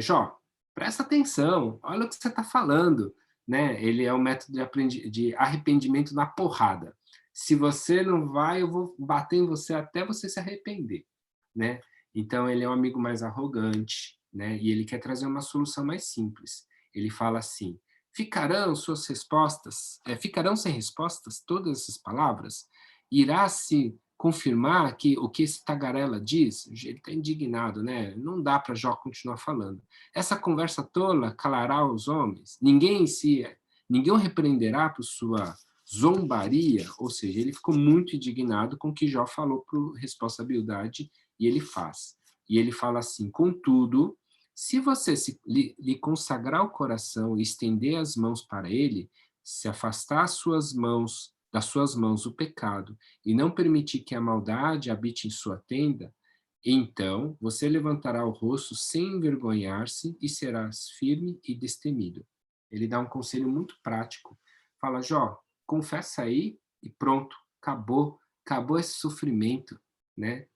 S2: Jó, presta atenção, olha o que você está falando, né? Ele é um método de arrependimento na porrada. Se você não vai, eu vou bater em você até você se arrepender, né? Então, ele é um amigo mais arrogante, né? E ele quer trazer uma solução mais simples. Ele fala assim, ficarão sem respostas todas essas palavras? Irá se confirmar que o que esse tagarela diz? Ele está indignado, né? Não dá para Jó continuar falando. Essa conversa tola calará os homens? Ninguém o repreenderá por sua zombaria? Ou seja, ele ficou muito indignado com o que Jó falou por responsabilidade, e ele faz. E ele fala assim, contudo, se você lhe consagrar o coração e estender as mãos para ele, se afastar das suas mãos o pecado e não permitir que a maldade habite em sua tenda, então você levantará o rosto sem envergonhar-se e serás firme e destemido. Ele dá um conselho muito prático. Fala, Jó, confessa aí e pronto, acabou esse sofrimento, né?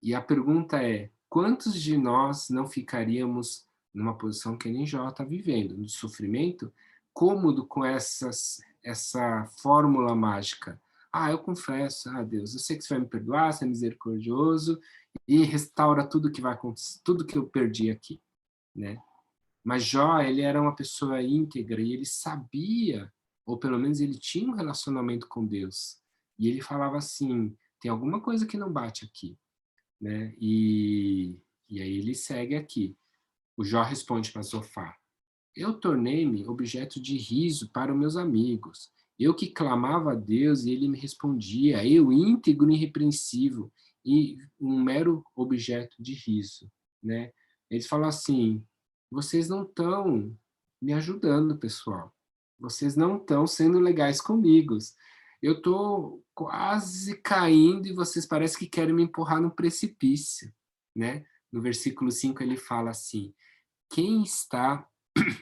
S2: E a pergunta é, quantos de nós não ficaríamos numa posição que nem Jó está vivendo, no sofrimento, cômodo com essa fórmula mágica? Eu confesso, Deus, eu sei que você vai me perdoar, você é misericordioso e restaura tudo que vai acontecer, tudo que eu perdi aqui, né? Mas Jó, ele era uma pessoa íntegra e ele sabia, ou pelo menos ele tinha um relacionamento com Deus. E ele falava assim, tem alguma coisa que não bate aqui, né? E aí ele segue aqui. O Jó responde para Zofar, eu tornei-me objeto de riso para os meus amigos. Eu que clamava a Deus e ele me respondia, eu íntegro e irrepreensível, e um mero objeto de riso, né? Eles falam assim, vocês não estão me ajudando, pessoal. Vocês não estão sendo legais comigo. Eu estou quase caindo e vocês parecem que querem me empurrar no precipício, né? No versículo 5 ele fala assim, quem está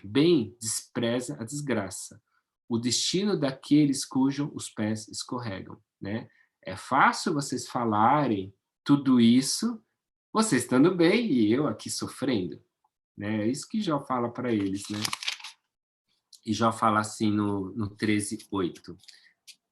S2: bem despreza a desgraça, o destino daqueles cujos os pés escorregam, né? É fácil vocês falarem tudo isso, vocês estando bem e eu aqui sofrendo, né? É isso que Jó fala para eles, né? E Jó fala assim no 13:8,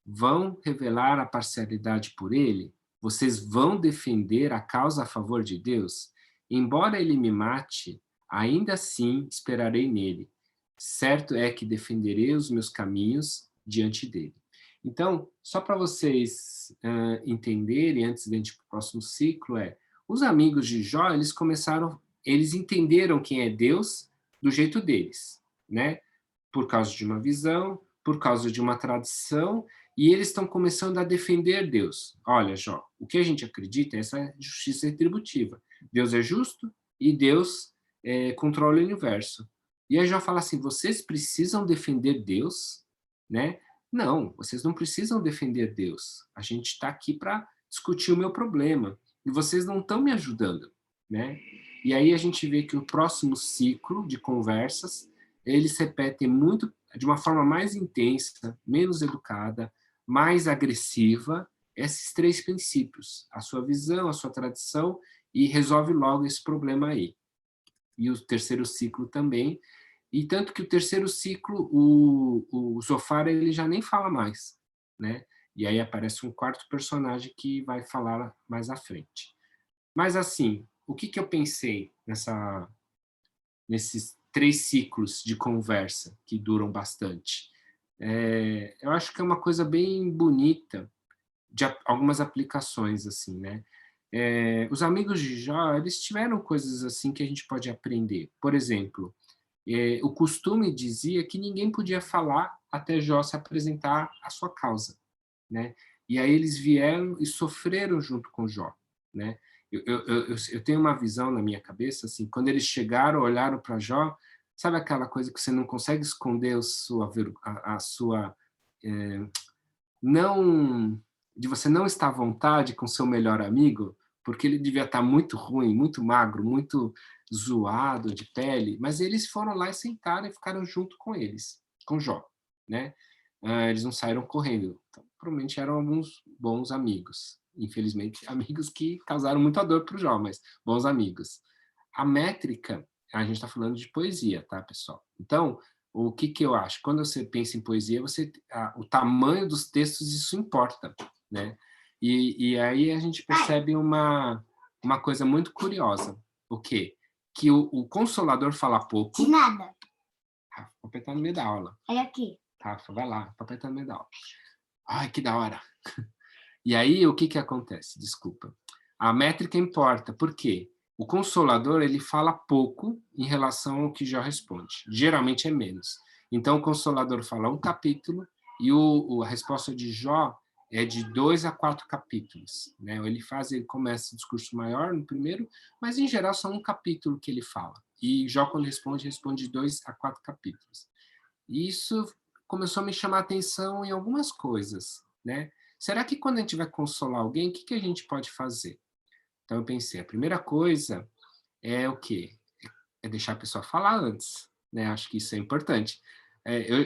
S2: vão revelar a parcialidade por ele? Vocês vão defender a causa a favor de Deus? Embora ele me mate, ainda assim esperarei nele. Certo é que defenderei os meus caminhos diante dele. Então, só para vocês entenderem, antes de a gente ir para o próximo ciclo, os amigos de Jó, eles entenderam quem é Deus do jeito deles, né? Por causa de uma visão, por causa de uma tradição, e eles estão começando a defender Deus. Olha, Jó, o que a gente acredita é essa justiça retributiva. Deus é justo e Deus controla o universo. E aí Jó fala assim, vocês precisam defender Deus, né? Não, vocês não precisam defender Deus. A gente está aqui para discutir o meu problema. E vocês não estão me ajudando, né? E aí a gente vê que o próximo ciclo de conversas, eles repetem muito, de uma forma mais intensa, menos educada, mais agressiva, esses três princípios, a sua visão, a sua tradição, e resolve logo esse problema aí. E o terceiro ciclo também, e tanto que o terceiro ciclo, o Zofar, ele já nem fala mais, né? E aí aparece um quarto personagem que vai falar mais à frente. Mas assim, o que eu pensei nesses 3 ciclos de conversa que duram bastante? Eu acho que é uma coisa bem bonita de algumas aplicações, assim, né? Os amigos de Jó, eles tiveram coisas assim que a gente pode aprender. Por exemplo, o costume dizia que ninguém podia falar até Jó se apresentar a sua causa, né? E aí eles vieram e sofreram junto com Jó, né? Eu tenho uma visão na minha cabeça, assim, quando eles chegaram, olharam para Jó, sabe aquela coisa que você não consegue esconder a sua não de você não estar à vontade com seu melhor amigo, porque ele devia estar muito ruim, muito magro, muito zoado de pele, mas eles foram lá e sentaram e ficaram junto com eles, com Jó, né? Eles não saíram correndo. Então, provavelmente eram alguns bons amigos. Infelizmente, amigos que causaram muita dor para o Jó, mas bons amigos. A métrica, a gente está falando de poesia, tá, pessoal? Então, o que eu acho? Quando você pensa em poesia, o tamanho dos textos, isso importa, né? E aí a gente percebe uma coisa muito curiosa. O quê? Que o Consolador fala pouco.
S6: De nada.
S2: Rafa, vou apertar no meio da aula.
S6: Olha aqui.
S2: Rafa, vai lá, vou apertar no meio da aula. Ai, que da hora. E aí, o que acontece? Desculpa. A métrica importa. Por quê? O Consolador, ele fala pouco em relação ao que Jó responde. Geralmente é menos. Então, o Consolador fala um capítulo e a resposta de Jó é de 2 a 4 capítulos, né? Ele começa o discurso maior no primeiro, mas, em geral, são um capítulo que ele fala. E Jó, quando responde de 2 a 4 capítulos. E isso começou a me chamar a atenção em algumas coisas, né? Será que quando a gente vai consolar alguém, o que a gente pode fazer? Então, eu pensei, a primeira coisa é o quê? É deixar a pessoa falar antes, né? Acho que isso é importante.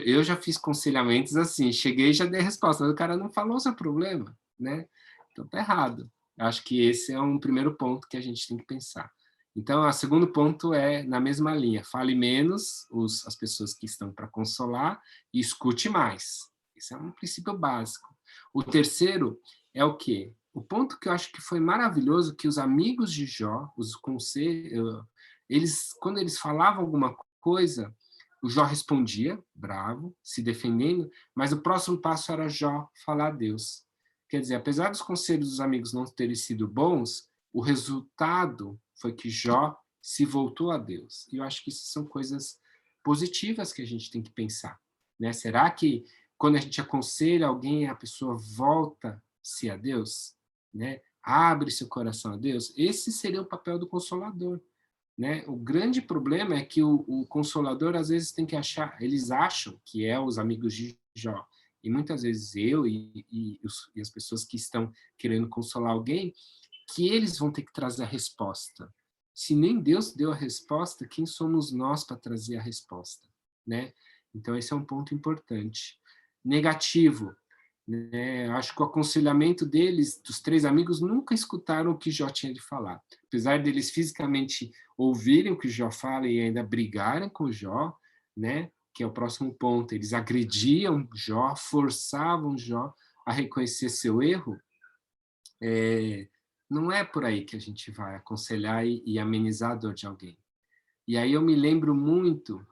S2: Eu já fiz conselhamentos assim, cheguei e já dei a resposta, mas o cara não falou o seu problema, né? Então, tá errado. Eu acho que esse é um primeiro ponto que a gente tem que pensar. Então, o segundo ponto é na mesma linha. Fale menos as pessoas que estão para consolar e escute mais. Esse é um princípio básico. O terceiro é o quê? O ponto que eu acho que foi maravilhoso, que os amigos de Jó, os conselhos, quando eles falavam alguma coisa, o Jó respondia, bravo, se defendendo, mas o próximo passo era Jó falar a Deus. Quer dizer, apesar dos conselhos dos amigos não terem sido bons, o resultado foi que Jó se voltou a Deus. E eu acho que isso são coisas positivas que a gente tem que pensar, né? Será que quando a gente aconselha alguém, a pessoa volta-se a Deus, né? Abre seu coração a Deus? Esse seria o papel do Consolador, né? O grande problema é que o Consolador, às vezes, tem que eles acham que é os amigos de Jó, e muitas vezes eu e as pessoas que estão querendo consolar alguém, que eles vão ter que trazer a resposta. Se nem Deus deu a resposta, quem somos nós para trazer a resposta, né? Então, esse é um ponto importante. Negativo, né? Acho que o aconselhamento deles, dos 3 amigos, nunca escutaram o que Jó tinha de falar. Apesar deles fisicamente ouvirem o que Jó fala e ainda brigarem com Jó, né? Que é o próximo ponto, eles agrediam Jó, forçavam Jó a reconhecer seu erro. Não é por aí que a gente vai aconselhar e amenizar a dor de alguém. E aí eu me lembro muito,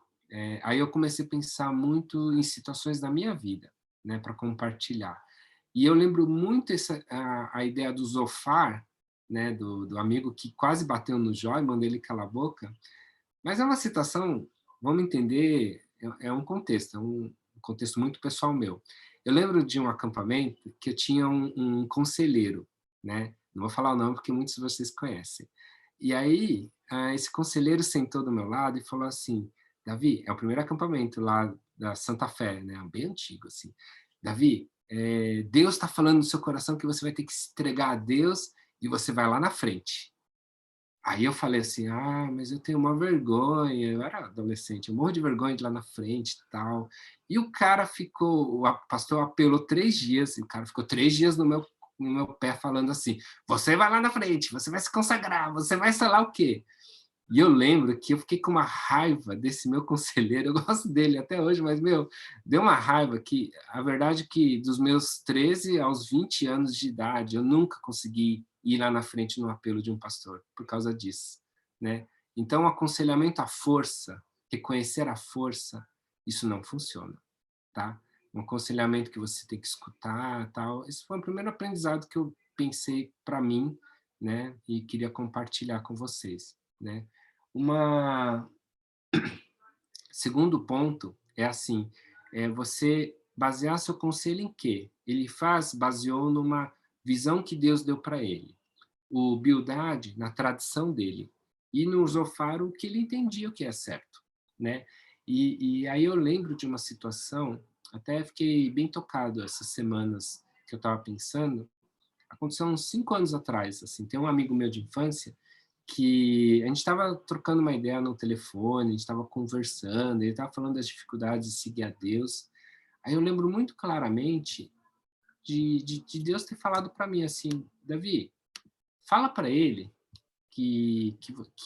S2: aí eu comecei a pensar muito em situações da minha vida, né, para compartilhar. E eu lembro muito a ideia do Zofar, né, do amigo que quase bateu no Jó e mandou ele calar a boca, mas é uma situação, vamos entender, é um contexto muito pessoal meu. Eu lembro de um acampamento que eu tinha um conselheiro, né? Não vou falar o nome porque muitos de vocês conhecem. E aí, esse conselheiro sentou do meu lado e falou assim, Davi, é o primeiro acampamento lá da Santa Fé, né? Bem antigo, assim. Davi, Deus está falando no seu coração que você vai ter que se entregar a Deus e você vai lá na frente. Aí eu falei assim, mas eu tenho uma vergonha, eu era adolescente, eu morro de vergonha de ir lá na frente e tal. E o cara o pastor apelou 3 dias, e o cara ficou 3 dias no meu pé falando assim, você vai lá na frente, você vai se consagrar, você vai sei lá o quê. E eu lembro que eu fiquei com uma raiva desse meu conselheiro, eu gosto dele até hoje, mas, deu uma raiva que, a verdade é que dos meus 13 aos 20 anos de idade, eu nunca consegui ir lá na frente no apelo de um pastor, por causa disso, né? Então, o aconselhamento à força, reconhecer a força, isso não funciona, tá? Um aconselhamento que você tem que escutar, tal. Esse foi o primeiro aprendizado que eu pensei para mim, né? E queria compartilhar com vocês, né? Segundo ponto é assim, você basear seu conselho em quê? Ele baseou numa visão que Deus deu para ele. O Bildad, na tradição dele. E no Zofar, o que ele entendia o que é certo, né? E aí eu lembro de uma situação, até fiquei bem tocado essas semanas que eu estava pensando, aconteceu uns 5 anos atrás, assim, tem um amigo meu de infância que a gente estava trocando uma ideia no telefone, a gente estava conversando, ele estava falando das dificuldades de seguir a Deus. Aí eu lembro muito claramente de Deus ter falado para mim assim, Davi, fala para ele que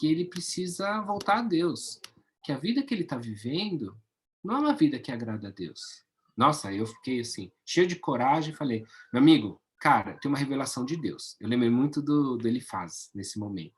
S2: ele precisa voltar a Deus, que a vida que ele está vivendo não é uma vida que agrada a Deus. Nossa, aí eu fiquei assim, cheio de coragem, e falei, meu amigo, cara, tem uma revelação de Deus. Eu lembrei muito do Elifaz nesse momento.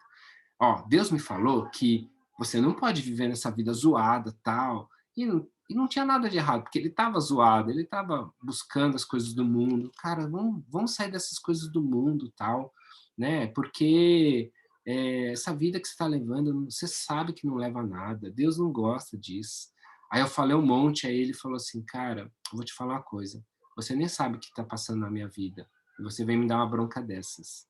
S2: Ó, Deus me falou que você não pode viver nessa vida zoada, tal, e não tinha nada de errado, porque ele estava zoado, ele estava buscando as coisas do mundo. Cara, vamos sair dessas coisas do mundo, tal, né? Porque essa vida que você está levando, você sabe que não leva a nada. Deus não gosta disso. Aí eu falei um monte, aí ele falou assim, cara, eu vou te falar uma coisa. Você nem sabe o que está passando na minha vida. E você vem me dar uma bronca dessas.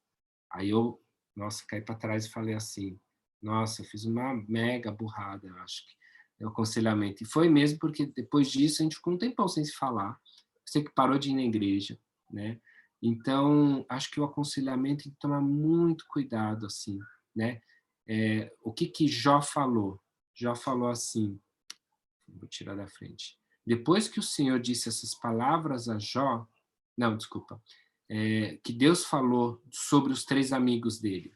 S2: Aí eu, nossa, caí para trás e falei assim, nossa, eu fiz uma mega burrada, eu acho que é o aconselhamento. E foi mesmo porque depois disso a gente ficou um tempão sem se falar. Você que parou de ir na igreja, né? Então, acho que o aconselhamento tem que tomar muito cuidado, assim, né? O que Jó falou? Jó falou assim, vou tirar da frente. Depois que o Senhor disse essas palavras a Jó, não, desculpa, que Deus falou sobre os 3 amigos dele.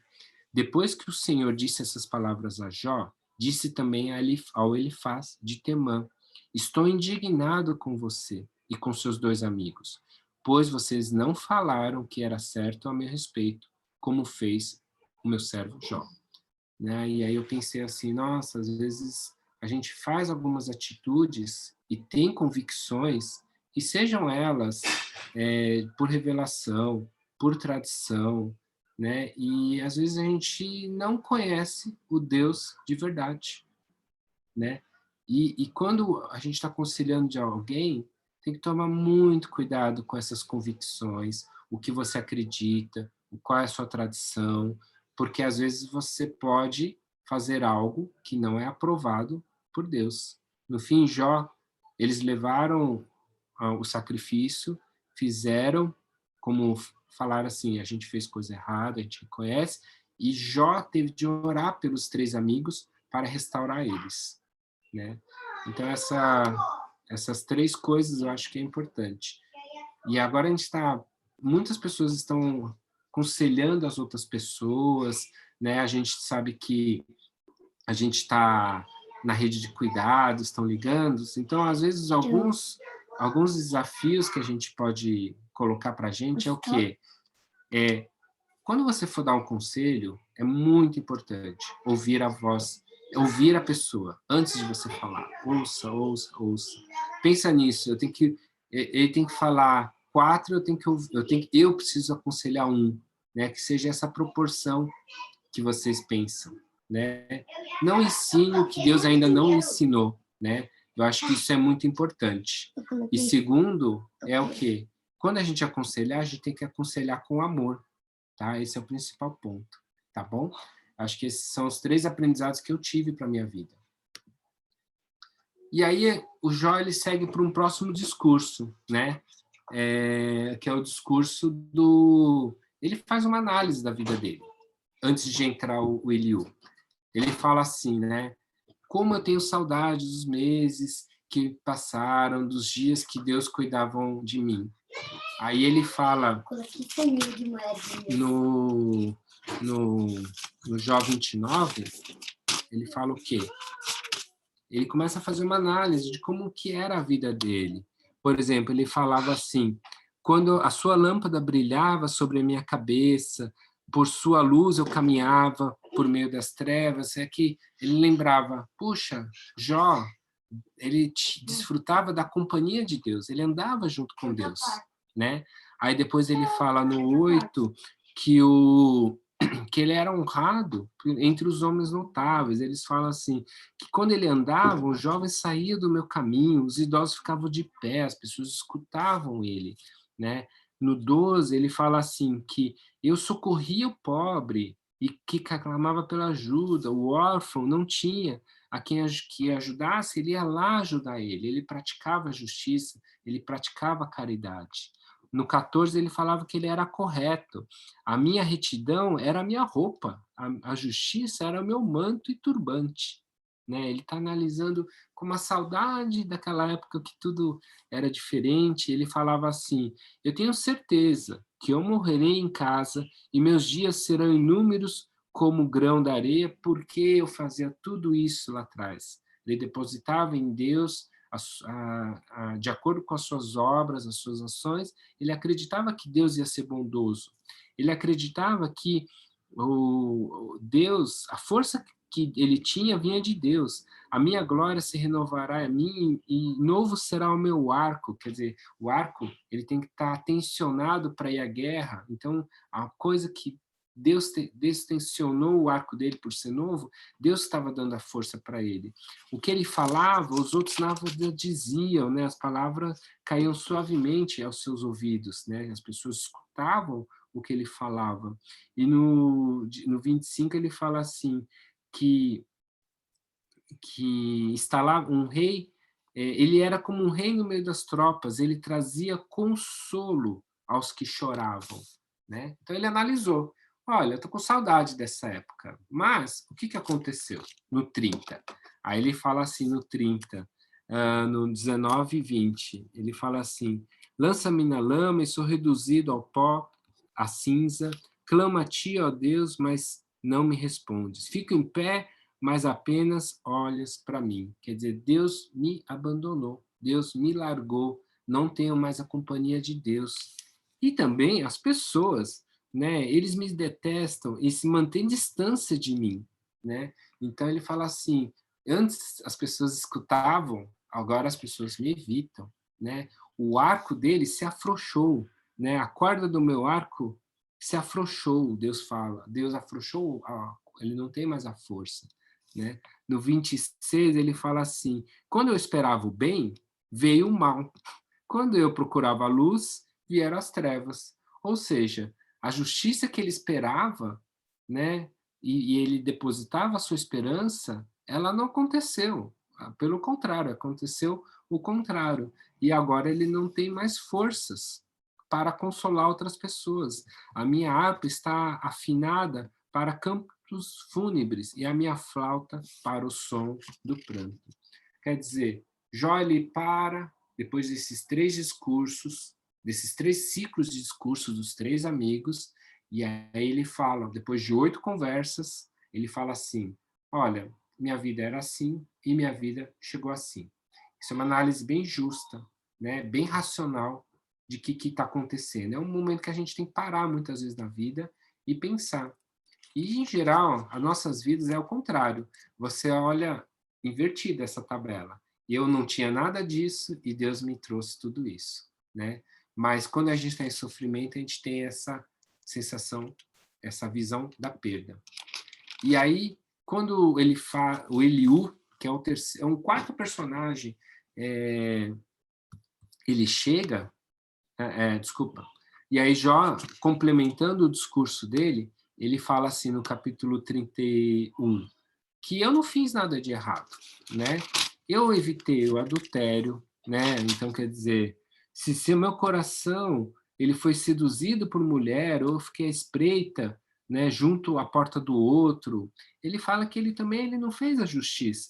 S2: Depois que o Senhor disse essas palavras a Jó, disse também ao Elifaz de Temã, estou indignado com você e com seus 2 amigos, pois vocês não falaram o que era certo a meu respeito, como fez o meu servo Jó. Né? E aí eu pensei assim, nossa, às vezes a gente faz algumas atitudes e tem convicções, que sejam elas por revelação, por tradição, né? E às vezes a gente não conhece o Deus de verdade, né? E quando a gente está aconselhando de alguém, tem que tomar muito cuidado com essas convicções, o que você acredita, qual é a sua tradição, porque às vezes você pode fazer algo que não é aprovado por Deus. No fim, Jó, eles levaram o sacrifício, fizeram, como falaram assim, a gente fez coisa errada, a gente reconhece, e Jó teve de orar pelos 3 amigos para restaurar eles, né? Então, essas 3 coisas eu acho que é importante. E agora muitas pessoas estão aconselhando as outras pessoas, né? A gente sabe que a gente está na rede de cuidados, estão ligando, então, às vezes, alguns desafios que a gente pode colocar para a gente é o quê? Quando você for dar um conselho, é muito importante ouvir a voz, ouvir a pessoa, antes de você falar. Ouça, ouça, ouça. Pensa nisso, ele tem que falar 4, eu preciso aconselhar 1, né? Que seja essa proporção que vocês pensam, né? Não ensine o que Deus ainda não ensinou, né? Eu acho que isso é muito importante. E segundo, é o quê? Quando a gente aconselhar, a gente tem que aconselhar com amor, tá? Esse é o principal ponto, tá bom? Acho que esses são os 3 aprendizados que eu tive para minha vida. E aí o Jó, ele segue para um próximo discurso, né? Que é o discurso ele faz uma análise da vida dele, antes de entrar o Eliú. Ele fala assim, né? Como eu tenho saudade dos meses que passaram, dos dias que Deus cuidavam de mim. Aí ele fala no Jó 29, ele fala o quê? Ele começa a fazer uma análise de como que era a vida dele. Por exemplo, ele falava assim, quando a sua lâmpada brilhava sobre a minha cabeça, por sua luz eu caminhava por meio das trevas, é que ele lembrava, puxa, Jó, ele desfrutava da companhia de Deus, ele andava junto com Deus, né? Aí depois ele fala no 8 que ele era honrado entre os homens notáveis. Eles falam assim, que quando ele andava, os jovens saíam do meu caminho, os idosos ficavam de pé, as pessoas escutavam ele, né? No 12, ele fala assim, que eu socorria o pobre e que clamava pela ajuda, o órfão não tinha a quem que ajudasse, ele ia lá ajudar ele praticava a justiça, ele praticava a caridade. no 14 ele falava que ele era correto. A minha retidão era a minha roupa, a justiça era o meu manto e turbante. Né? Ele está analisando com uma saudade daquela época que tudo era diferente. Ele falava assim: eu tenho certeza que eu morrerei em casa e meus dias serão inúmeros como o grão da areia, porque eu fazia tudo isso lá atrás. Ele depositava em Deus, de acordo com as suas obras, as suas ações, ele acreditava que Deus ia ser bondoso. Ele acreditava que Deus, a força que ele tinha vinha de Deus. A minha glória se renovará a mim e novo será o meu arco. Quer dizer, o arco ele tem que estar tensionado para ir à guerra. Então, a coisa que Deus tensionou o arco dele por ser novo, Deus estava dando a força para ele. O que ele falava, os outros nada diziam, né? As palavras caíam suavemente aos seus ouvidos, né? As pessoas escutavam o que ele falava. E no 25 ele fala assim, que instalava um rei, ele era como um rei no meio das tropas, ele trazia consolo aos que choravam, né? Então ele analisou, olha, eu estou com saudade dessa época, mas o que aconteceu no 30? Aí ele fala assim no 30, no 19 e 20, ele fala assim: lança-me na lama e sou reduzido ao pó, à cinza, clamo a ti, ó Deus, mas não me respondes. Fico em pé, mas apenas olhas para mim. Quer dizer, Deus me abandonou, Deus me largou, não tenho mais a companhia de Deus. E também as pessoas, né? Eles me detestam e se mantêm distância de mim, né? Então ele fala assim: antes as pessoas escutavam, agora as pessoas me evitam, né? O arco dele se afrouxou, né? A corda do meu arco se afrouxou, Deus fala. Deus afrouxou, ele não tem mais a força, né? No 26 ele fala assim: quando eu esperava o bem, veio o mal. Quando eu procurava a luz, vieram as trevas. Ou seja, a justiça que ele esperava, né? E ele depositava a sua esperança, ela não aconteceu. Pelo contrário, aconteceu o contrário. E agora ele não tem mais forças para consolar outras pessoas. A minha harpa está afinada para cantos fúnebres e a minha flauta para o som do pranto. Quer dizer, Jó ele para, depois desses 3 discursos, desses 3 ciclos de discursos dos 3 amigos, e aí ele fala, depois de 8 conversas, ele fala assim: olha, minha vida era assim e minha vida chegou assim. Isso é uma análise bem justa, né? Bem racional de que está acontecendo. É um momento que a gente tem que parar muitas vezes na vida e pensar. E, em geral, as nossas vidas é o contrário. Você olha invertida essa tabela. Eu não tinha nada disso e Deus me trouxe tudo isso, né? Mas quando a gente está em sofrimento, a gente tem essa sensação, essa visão da perda. E aí, quando ele fala, o Eliú, que é é um quarto personagem, ele chega, desculpa. E aí Jó, complementando o discurso dele, ele fala assim no capítulo 31, que eu não fiz nada de errado, né? Eu evitei o adultério, né? Então, quer dizer, se o meu coração ele foi seduzido por mulher, ou eu fiquei à espreita, né, junto à porta do outro, ele fala que ele também ele não fez a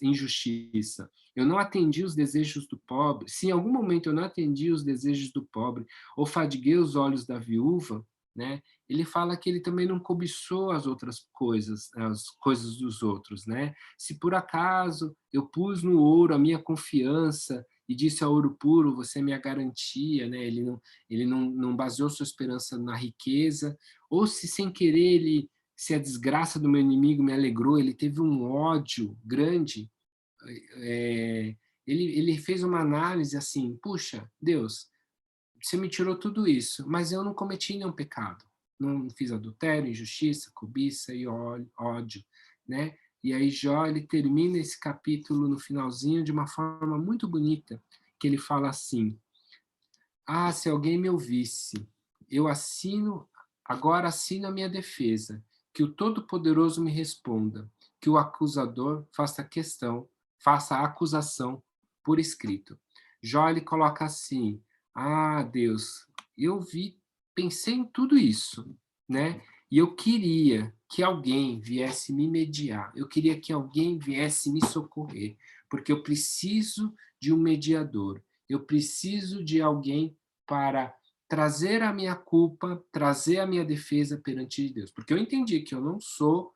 S2: injustiça. Eu não atendi os desejos do pobre. Se em algum momento eu não atendi os desejos do pobre, ou fadiguei os olhos da viúva, né? Ele fala que ele também não cobiçou as outras coisas, as coisas dos outros, né? Se por acaso eu pus no ouro a minha confiança e disse ao ouro puro, você é minha garantia, né? Ele não baseou sua esperança na riqueza, ou se sem querer se a desgraça do meu inimigo me alegrou, ele teve um ódio grande, ele fez uma análise assim: puxa, Deus, você me tirou tudo isso, mas eu não cometi nenhum pecado. Não fiz adultério, injustiça, cobiça e ódio, né? E aí Jó, ele termina esse capítulo no finalzinho de uma forma muito bonita, que ele fala assim: ah, se alguém me ouvisse, agora assino a minha defesa, que o Todo-Poderoso me responda, que o acusador faça a acusação por escrito. Jó, ele coloca assim: ah, Deus, pensei em tudo isso, né? E eu queria que alguém viesse me mediar, eu queria que alguém viesse me socorrer, porque eu preciso de um mediador, eu preciso de alguém para trazer a minha culpa, trazer a minha defesa perante Deus, porque eu entendi que eu não sou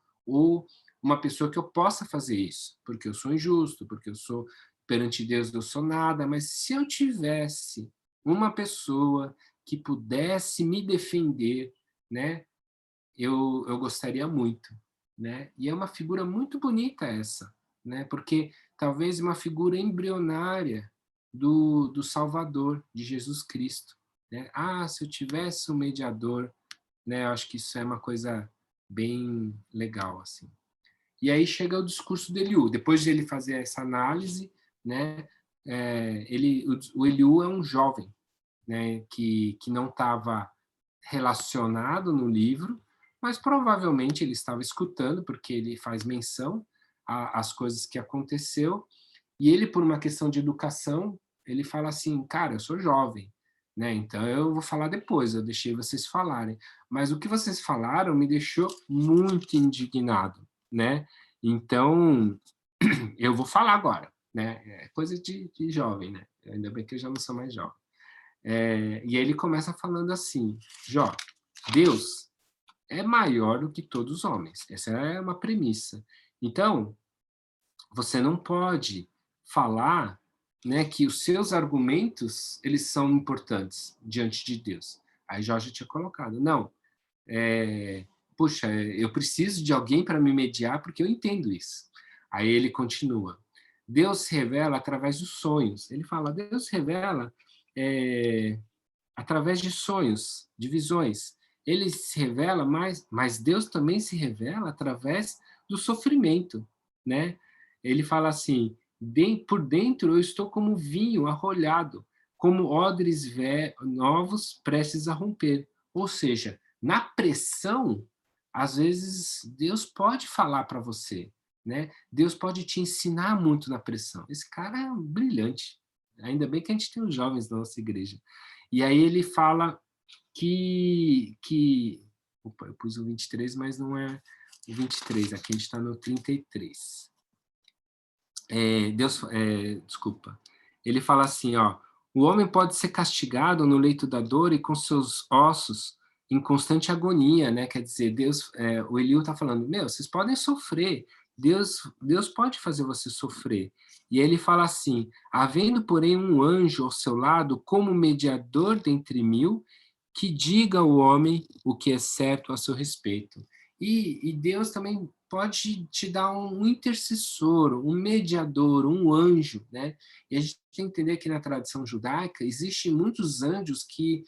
S2: uma pessoa que eu possa fazer isso, porque eu sou injusto, porque eu sou, perante Deus eu sou nada, mas se eu tivesse uma pessoa que pudesse me defender, né, eu gostaria muito, né? E é uma figura muito bonita essa, né? Porque talvez uma figura embrionária do Salvador, de Jesus Cristo, né? Ah, se eu tivesse um mediador, né? Eu acho que isso é uma coisa bem legal, assim. E aí chega o discurso de Eliú. Depois de ele fazer essa análise, né? O Eliú é um jovem, né? Que não estava relacionado no livro, mas provavelmente ele estava escutando, porque ele faz menção às coisas que aconteceu, e ele, por uma questão de educação, ele fala assim, cara, eu sou jovem, né? Então eu vou falar depois, eu deixei vocês falarem. Mas o que vocês falaram me deixou muito indignado, né? Então, eu vou falar agora, né? É coisa de jovem, né? Ainda bem que eu já não sou mais jovem. E aí ele começa falando assim, Jó, Deus é maior do que todos os homens. Essa é uma premissa. Então, você não pode falar, né, que os seus argumentos eles são importantes diante de Deus. Aí Jó já tinha colocado, não, puxa, eu preciso de alguém para me mediar porque eu entendo isso. Aí ele continua, Deus se revela através dos sonhos. Ele fala, Deus se revela através de sonhos, de visões. Ele se revela, mas Deus também se revela através do sofrimento, né? Ele fala assim, por dentro eu estou como vinho arrolhado, como odres novos prestes a romper. Ou seja, na pressão, às vezes Deus pode falar para você, né? Deus pode te ensinar muito na pressão. Esse cara é brilhante. Ainda bem que a gente tem os jovens da nossa igreja. E aí ele fala que opa, eu pus o 23, mas não é o 23, aqui a gente está no 33. Desculpa. Ele fala assim, ó, o homem pode ser castigado no leito da dor e com seus ossos em constante agonia, né? Quer dizer, Deus, o Eliú está falando, vocês podem sofrer, Deus pode fazer você sofrer. E ele fala assim, havendo, porém, um anjo ao seu lado, como mediador dentre mil, que diga ao homem o que é certo a seu respeito. E Deus também pode te dar um intercessor, um mediador, um anjo, né? E a gente tem que entender que na tradição judaica existem muitos anjos que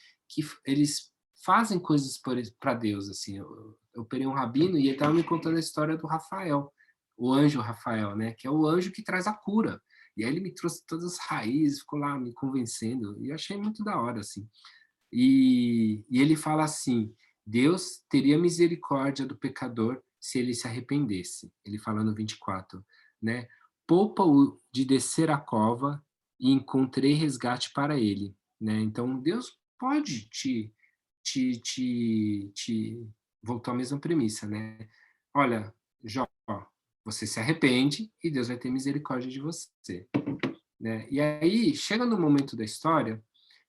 S2: eles fazem coisas para Deus, assim. Eu operei um rabino e ele estava me contando a história do Rafael, o anjo Rafael, né? Que é o anjo que traz a cura. E aí ele me trouxe todas as raízes, ficou lá me convencendo, e eu achei muito da hora, assim. E ele fala assim, Deus teria misericórdia do pecador se ele se arrependesse. Ele fala no 24, né? Poupa-o de descer a cova e encontrei resgate para ele, né? Então, Deus pode voltou à mesma premissa, né? Olha, Jó, você se arrepende e Deus vai ter misericórdia de você, né? E aí, chega no momento da história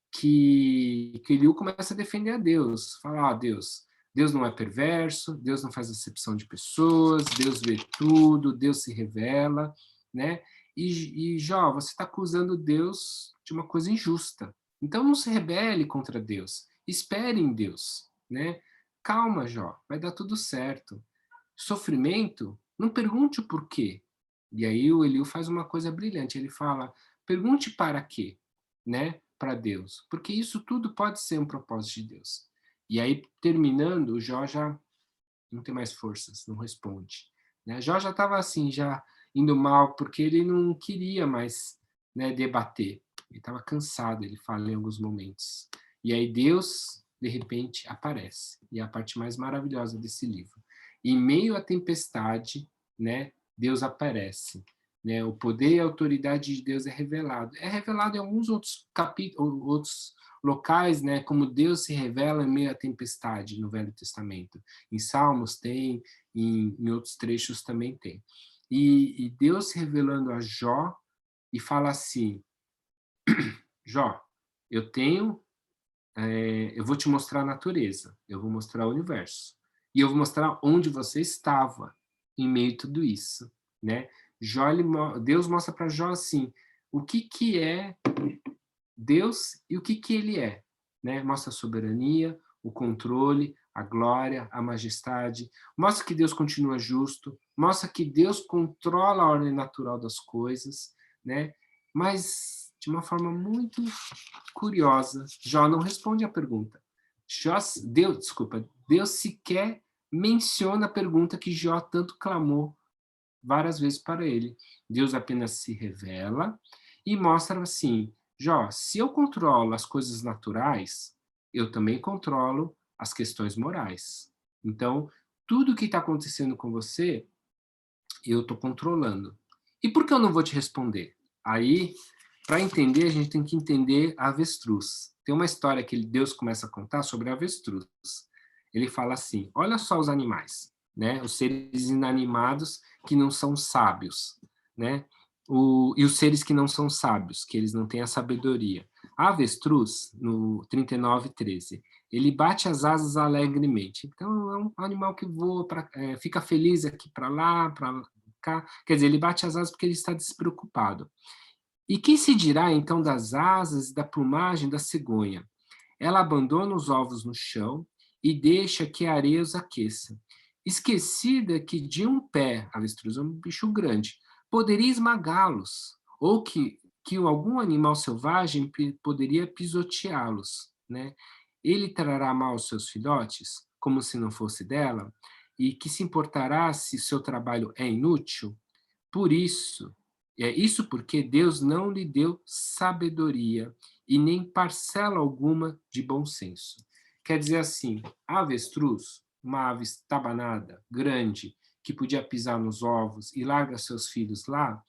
S2: que Eliú começa a defender a Deus, falar, Deus não é perverso, Deus não faz acepção de pessoas, Deus vê tudo, Deus se revela, né? E Jó, você está acusando Deus de uma coisa injusta. Então não se rebele contra Deus, espere em Deus, né? Calma, Jó, vai dar tudo certo. Sofrimento, não pergunte o porquê. E aí o Eliú faz uma coisa brilhante, ele fala, pergunte para quê, né? Para Deus, porque isso tudo pode ser um propósito de Deus. E aí, terminando, o Jó já não tem mais forças, não responde. Né? Jó já estava assim, já indo mal, porque ele não queria mais, né, debater. Ele estava cansado, ele fala em alguns momentos. E aí Deus, de repente, aparece. E é a parte mais maravilhosa desse livro. Em meio à tempestade, né, Deus aparece. né? O poder e a autoridade de Deus é revelado. É revelado em alguns outros capítulos, outros locais, né? Como Deus se revela em meio à tempestade no Velho Testamento. Em Salmos tem, em outros trechos também tem. E Deus se revelando a Jó e fala assim: Jó, eu vou te mostrar a natureza, eu vou mostrar o universo, e eu vou mostrar onde você estava em meio a tudo isso, né? Deus mostra para Jó assim, o que é Deus e o que ele é, né? Mostra a soberania, o controle, a glória, a majestade, mostra que Deus continua justo, mostra que Deus controla a ordem natural das coisas, né? Mas de uma forma muito curiosa, Jó não responde a pergunta. Deus sequer menciona a pergunta que Jó tanto clamou várias vezes para ele. Deus apenas se revela e mostra assim: Jó, se eu controlo as coisas naturais, eu também controlo as questões morais. Então, tudo que está acontecendo com você, eu estou controlando. E por que eu não vou te responder? Aí, para entender, a gente tem que entender a avestruz. Tem uma história que Deus começa a contar sobre a avestruz. Ele fala assim: olha só os animais, né? Os seres inanimados que não são sábios, né? E os seres que não são sábios, que eles não têm a sabedoria. A avestruz, no 39:13, ele bate as asas alegremente. Então, é um animal que voa, fica feliz aqui para lá, para cá. Quer dizer, ele bate as asas porque ele está despreocupado. E que se dirá, então, das asas e da plumagem da cegonha? Ela abandona os ovos no chão e deixa que a areia os aqueça. Esquecida que de um pé, a avestruz é um bicho grande, poderia esmagá-los, ou que algum animal selvagem poderia pisoteá-los, né? Ele trará mal aos seus filhotes, como se não fosse dela, e que se importará se seu trabalho é inútil? Por isso, isso porque Deus não lhe deu sabedoria e nem parcela alguma de bom senso. Quer dizer assim, a avestruz, uma ave estabanada, grande, que podia pisar nos ovos e larga seus filhos lá,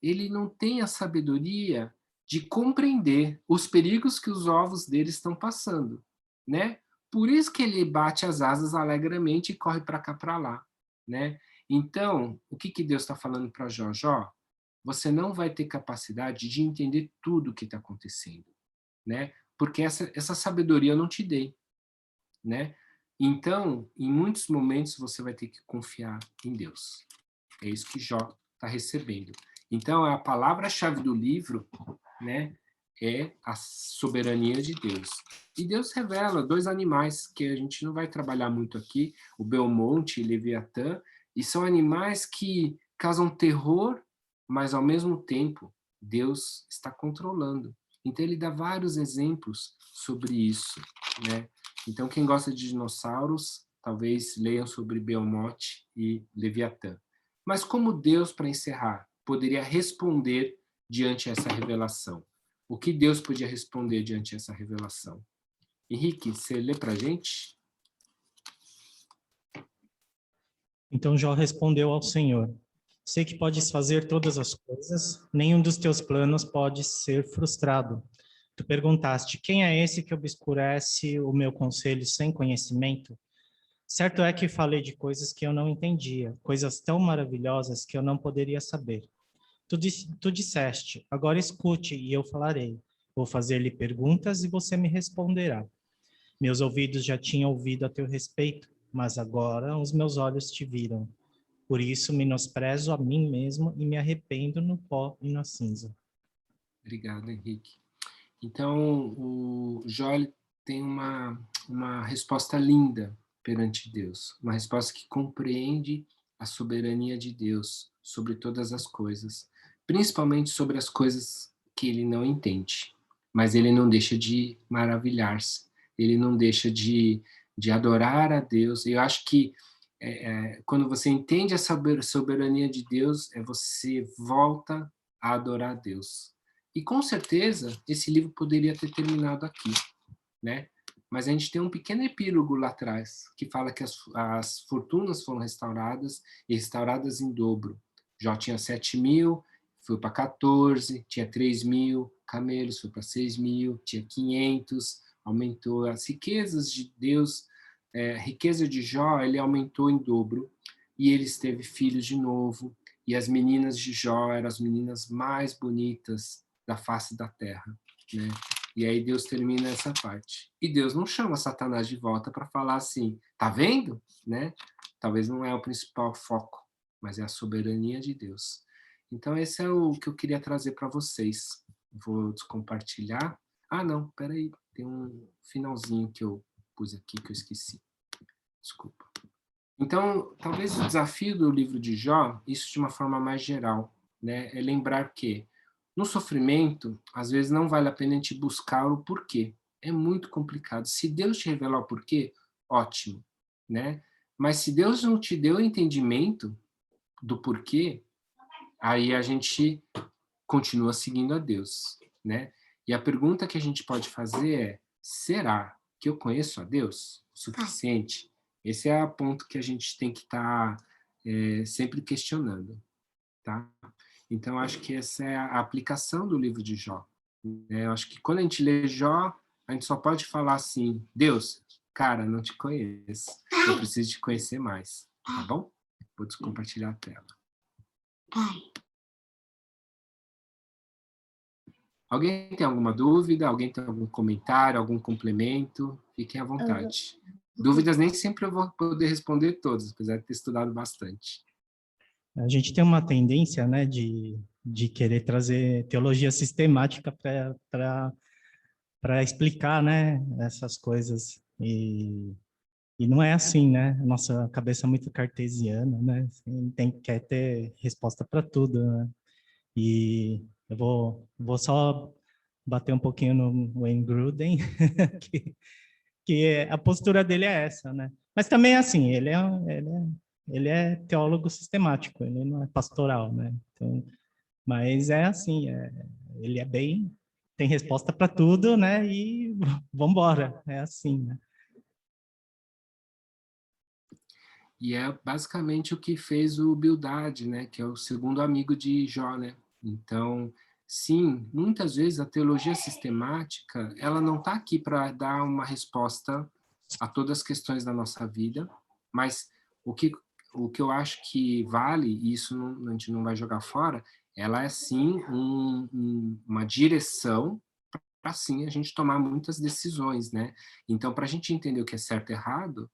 S2: ele não tem a sabedoria de compreender os perigos que os ovos dele estão passando, né? Por isso que ele bate as asas alegremente e corre para cá, para lá, né? Então, o que Deus está falando para Jó? Jó, você não vai ter capacidade de entender tudo o que está acontecendo, né? Porque essa sabedoria eu não te dei, né? Então, em muitos momentos, você vai ter que confiar em Deus. É isso que Jó está recebendo. Então, a palavra-chave do livro, né, é a soberania de Deus. E Deus revela 2 animais que a gente não vai trabalhar muito aqui, o Belmonte e Leviatã, e são animais que causam terror, mas, ao mesmo tempo, Deus está controlando. Então, ele dá vários exemplos sobre isso, né? Então, quem gosta de dinossauros, talvez leiam sobre Belmonte e Leviatã. Mas como Deus, para encerrar, poderia responder diante dessa revelação? O que Deus podia responder diante dessa revelação? Henrique, você lê para a gente?
S6: Então Jó respondeu ao Senhor: sei que podes fazer todas as coisas, nenhum dos teus planos pode ser frustrado. Tu perguntaste: quem é esse que obscurece o meu conselho sem conhecimento? Certo é que falei de coisas que eu não entendia, coisas tão maravilhosas que eu não poderia saber. Tu disseste: agora escute e eu falarei. Vou fazer-lhe perguntas e você me responderá. Meus ouvidos já tinham ouvido a teu respeito, mas agora os meus olhos te viram. Por isso menosprezo a mim mesmo e me arrependo no pó e na cinza.
S2: Obrigado, Henrique. Então, o Jó tem uma resposta linda perante Deus, uma resposta que compreende a soberania de Deus sobre todas as coisas, principalmente sobre as coisas que ele não entende, mas ele não deixa de maravilhar-se, ele não deixa de adorar a Deus. E eu acho que quando você entende a soberania de Deus, você volta a adorar a Deus. E com certeza esse livro poderia ter terminado aqui, né? Mas a gente tem um pequeno epílogo lá atrás que fala que as fortunas foram restauradas e restauradas em dobro. Jó tinha 7.000 foi para 14, tinha 3.000 camelos, foi para 6.000, tinha 500, aumentou. As riquezas de Deus, a riqueza de Jó, ele aumentou em dobro, e ele teve filhos de novo, e as meninas de Jó eram as meninas mais bonitas da face da terra, né? E aí Deus termina essa parte. E Deus não chama Satanás de volta para falar assim, tá vendo? Né? Talvez não é o principal foco, mas é a soberania de Deus. Então esse é o que eu queria trazer para vocês. Vou descompartilhar. Ah, não, peraí, tem um finalzinho que eu pus aqui que eu esqueci. Desculpa. Então, talvez o desafio do livro de Jó, isso de uma forma mais geral, né, é lembrar que no sofrimento, às vezes não vale a pena a gente buscar o porquê. É muito complicado. Se Deus te revelar o porquê, ótimo, né? Mas se Deus não te deu o entendimento do porquê, aí a gente continua seguindo a Deus, né? E a pergunta que a gente pode fazer é: será que eu conheço a Deus o suficiente? Esse é o ponto que a gente tem que estar sempre questionando, tá? Então, acho que essa é a aplicação do livro de Jó. Eu acho que quando a gente lê Jó, a gente só pode falar assim: Deus, cara, não te conheço, eu preciso te conhecer mais, tá bom? Vou descompartilhar a tela. Alguém tem alguma dúvida? Alguém tem algum comentário, algum complemento? Fiquem à vontade. Dúvidas nem sempre eu vou poder responder todas, apesar de ter estudado bastante.
S6: A gente tem uma tendência, né, de querer trazer teologia sistemática para explicar, né, essas coisas. E não é assim, né? A nossa cabeça é muito cartesiana, né? Assim, quer ter resposta para tudo, né? E eu vou só bater um pouquinho no Wayne Gruden, que a postura dele é essa, né? Mas também é assim, ele é teólogo sistemático, ele não é pastoral, né? Então, mas é assim, ele é bem, tem resposta para tudo, né? E vamos embora, é assim, né?
S2: E é basicamente o que fez o Bildad, né? Que é o segundo amigo de Jó, né? Então, sim, muitas vezes a teologia sistemática, ela não está aqui para dar uma resposta a todas as questões da nossa vida, mas o que eu acho que vale, e isso a gente não vai jogar fora, ela é sim uma direção para sim a gente tomar muitas decisões, né? Então, para a gente entender o que é certo e errado,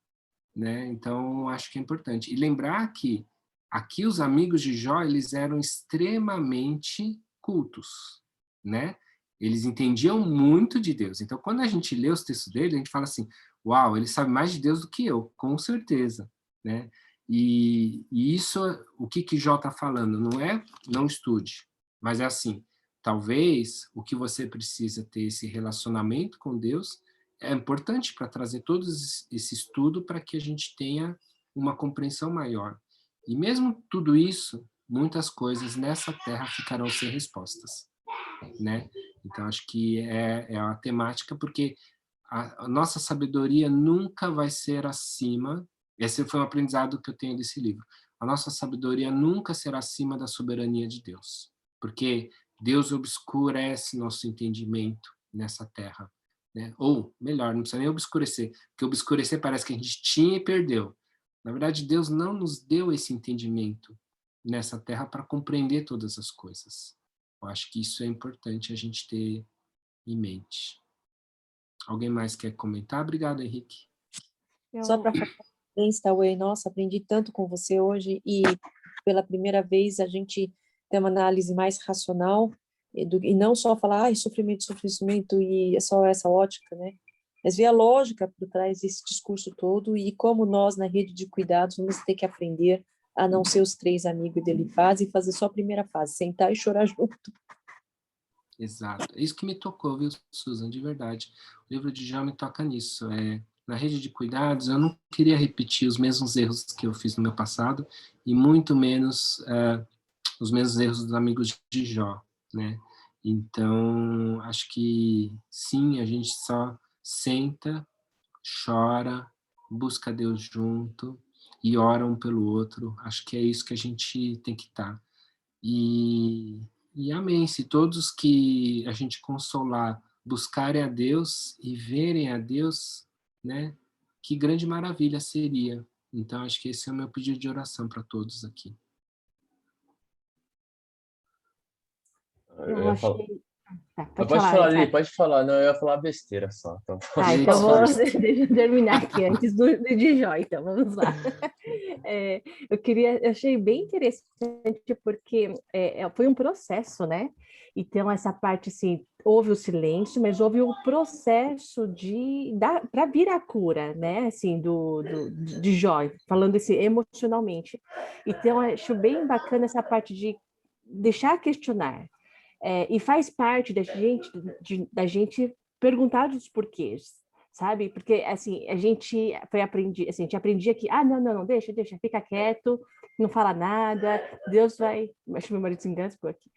S2: né? Então, acho que é importante. E lembrar que aqui os amigos de Jó, eles eram extremamente cultos, né? Eles entendiam muito de Deus. Então, quando a gente lê os textos dele, a gente fala assim, uau, ele sabe mais de Deus do que eu, com certeza, né? E isso, o que Jó está falando? Não é não estude, mas é assim, talvez o que você precisa ter esse relacionamento com Deus é importante para trazer todo esse estudo para que a gente tenha uma compreensão maior. E mesmo tudo isso, muitas coisas nessa terra ficarão sem respostas, né? Então, acho que é a temática, porque a nossa sabedoria nunca vai ser acima, esse foi um aprendizado que eu tenho desse livro, a nossa sabedoria nunca será acima da soberania de Deus, porque Deus obscurece nosso entendimento nessa terra, né? Ou, melhor, não precisa nem obscurecer, porque obscurecer parece que a gente tinha e perdeu. Na verdade, Deus não nos deu esse entendimento nessa terra para compreender todas as coisas. Eu acho que isso é importante a gente ter em mente. Alguém mais quer comentar? Obrigado, Henrique.
S5: Só para falar parabéns, Tauê, nossa, aprendi tanto com você hoje e pela primeira vez a gente tem uma análise mais racional e não só falar, sofrimento e é só essa ótica, né? Mas ver a lógica por trás desse discurso todo e como nós, na rede de cuidados, vamos ter que aprender a não ser os 3 amigos dele fase e fazer só a primeira fase, sentar e chorar junto.
S2: Exato. É isso que me tocou, viu, Susan, de verdade. O livro de Jó me toca nisso. Na rede de cuidados, eu não queria repetir os mesmos erros que eu fiz no meu passado e muito menos os mesmos erros dos amigos de Jó, né? Então, acho que sim, a gente só senta, chora, busca Deus junto e ora um pelo outro. Acho que é isso que a gente tem que estar. E E amém. Se todos que a gente consolar buscarem a Deus e verem a Deus, né? Que grande maravilha seria. Então, acho que esse é o meu pedido de oração para todos aqui.
S1: Eu
S7: Eu
S1: ia falar...
S7: achei. Tá,
S1: Mas
S7: pode
S1: pode
S7: falar,
S1: falar, Lili,
S7: Isaac.
S1: pode falar. Não, eu ia falar besteira só. Então,
S7: Tá,
S2: Lili,
S7: então
S2: disfarça.
S7: deixa eu terminar aqui antes de Jó, então vamos lá. Eu achei bem interessante porque foi um processo, né? Então, essa parte, assim, houve o silêncio, mas houve o processo para vir a cura, né? Assim, de Jó, falando assim, emocionalmente. Então, eu acho bem bacana essa parte de deixar questionar. E faz parte da gente perguntar os porquês, sabe? Porque, assim, a gente aprendia que, não, deixa, fica quieto, não fala nada, Deus vai... Acho que meu marido se engasgou aqui.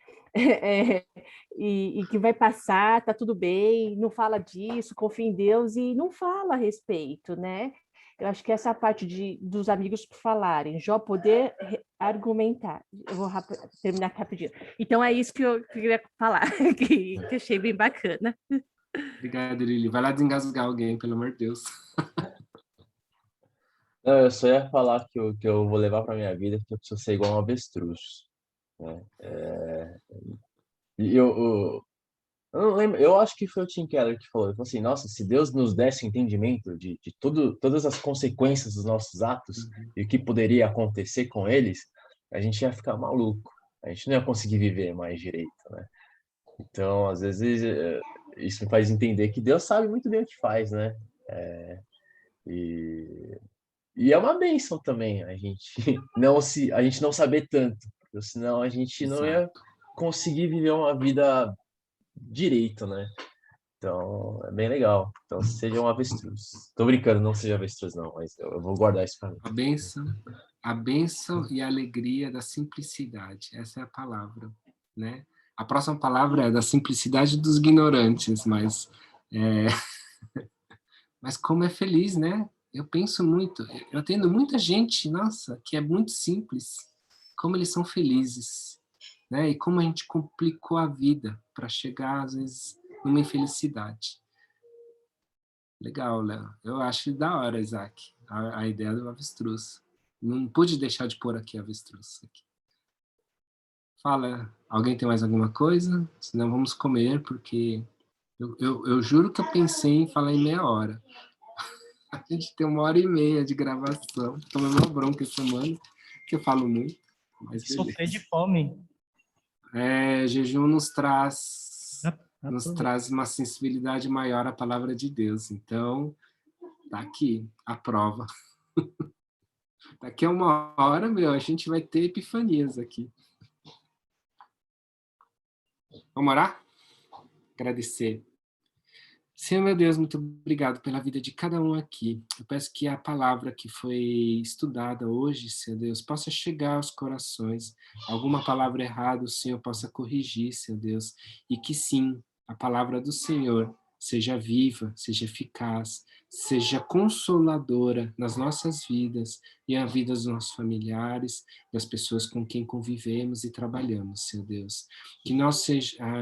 S7: E que vai passar, tá tudo bem, não fala disso, confia em Deus e não fala a respeito, né? Eu acho que essa parte dos amigos falarem, Jó poder argumentar. Eu vou terminar rapidinho. Então, é isso que eu queria falar, que achei bem bacana.
S2: Obrigado, Lili. Vai lá desengasgar alguém, pelo amor de Deus.
S1: não, eu só ia falar que eu vou levar para minha vida que eu preciso ser igual um avestruz, né? E eu não lembro, eu acho que foi o Tim Keller que falou, ele falou assim, nossa, se Deus nos desse o entendimento de todas as consequências dos nossos atos e o que poderia acontecer com eles, a gente ia ficar maluco, a gente não ia conseguir viver mais direito, né? Então, às vezes, isso me faz entender que Deus sabe muito bem o que faz, né? E, e é uma bênção também a gente não saber tanto, porque senão a gente não ia
S2: Exato.
S1: conseguir viver uma vida direito, né? Então, é bem legal. Então, seja um avestruz. Tô brincando, não seja avestruz, não, mas eu vou guardar isso pra mim.
S2: A bênção e a alegria da simplicidade. Essa é a palavra, né? A próxima palavra é da simplicidade dos ignorantes, mas como é feliz, né? Eu penso muito, eu atendo muita gente, nossa, que é muito simples, como eles são felizes, né? E como a gente complicou a vida para chegar, às vezes, numa infelicidade. Legal, Léo. Eu acho da hora, Isaac, a ideia do avestruz. Não pude deixar de pôr aqui avestruz. Aqui. Fala, alguém tem mais alguma coisa? Senão vamos comer, porque eu juro que eu pensei em falar em meia hora. A gente tem 1h30 de gravação. Tomei uma bronca essa semana, que eu falo muito. Mas
S6: Sofrer de fome.
S2: Jejum nos traz uma sensibilidade maior à palavra de Deus. Então, tá aqui a prova. Daqui a 1 hora, a gente vai ter epifanias aqui. Vamos orar? Agradecer. Senhor, meu Deus, muito obrigado pela vida de cada um aqui. Eu peço que a palavra que foi estudada hoje, Senhor Deus, possa chegar aos corações. Alguma palavra errada, o Senhor possa corrigir, Senhor Deus. E que sim, a palavra do Senhor seja viva, seja eficaz, seja consoladora nas nossas vidas e na vida dos nossos familiares, das pessoas com quem convivemos e trabalhamos, Senhor Deus. Que nós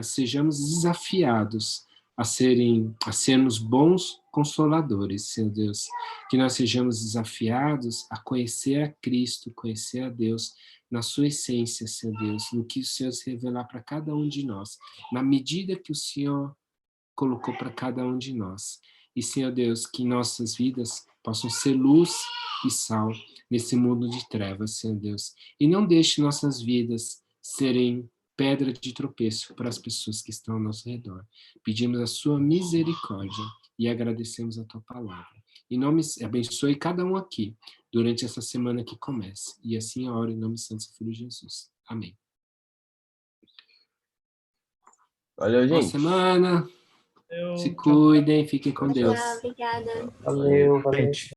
S2: sejamos desafiados a sermos bons consoladores, Senhor Deus. Que nós sejamos desafiados a conhecer a Cristo, conhecer a Deus na sua essência, Senhor Deus, no que o Senhor se revelar para cada um de nós, na medida que o Senhor colocou para cada um de nós. E, Senhor Deus, que nossas vidas possam ser luz e sal nesse mundo de trevas, Senhor Deus. E não deixe nossas vidas serem pedra de tropeço para as pessoas que estão ao nosso redor. Pedimos a sua misericórdia e agradecemos a tua palavra. Em nome, abençoe cada um aqui durante essa semana que começa. E assim eu oro em nome do Santo Filho Jesus. Amém.
S1: Valeu,
S2: Boa
S1: gente.
S2: semana.
S6: Eu...
S2: Se cuidem, fiquem com Deus.
S7: Obrigada.
S1: Valeu,
S6: Gente.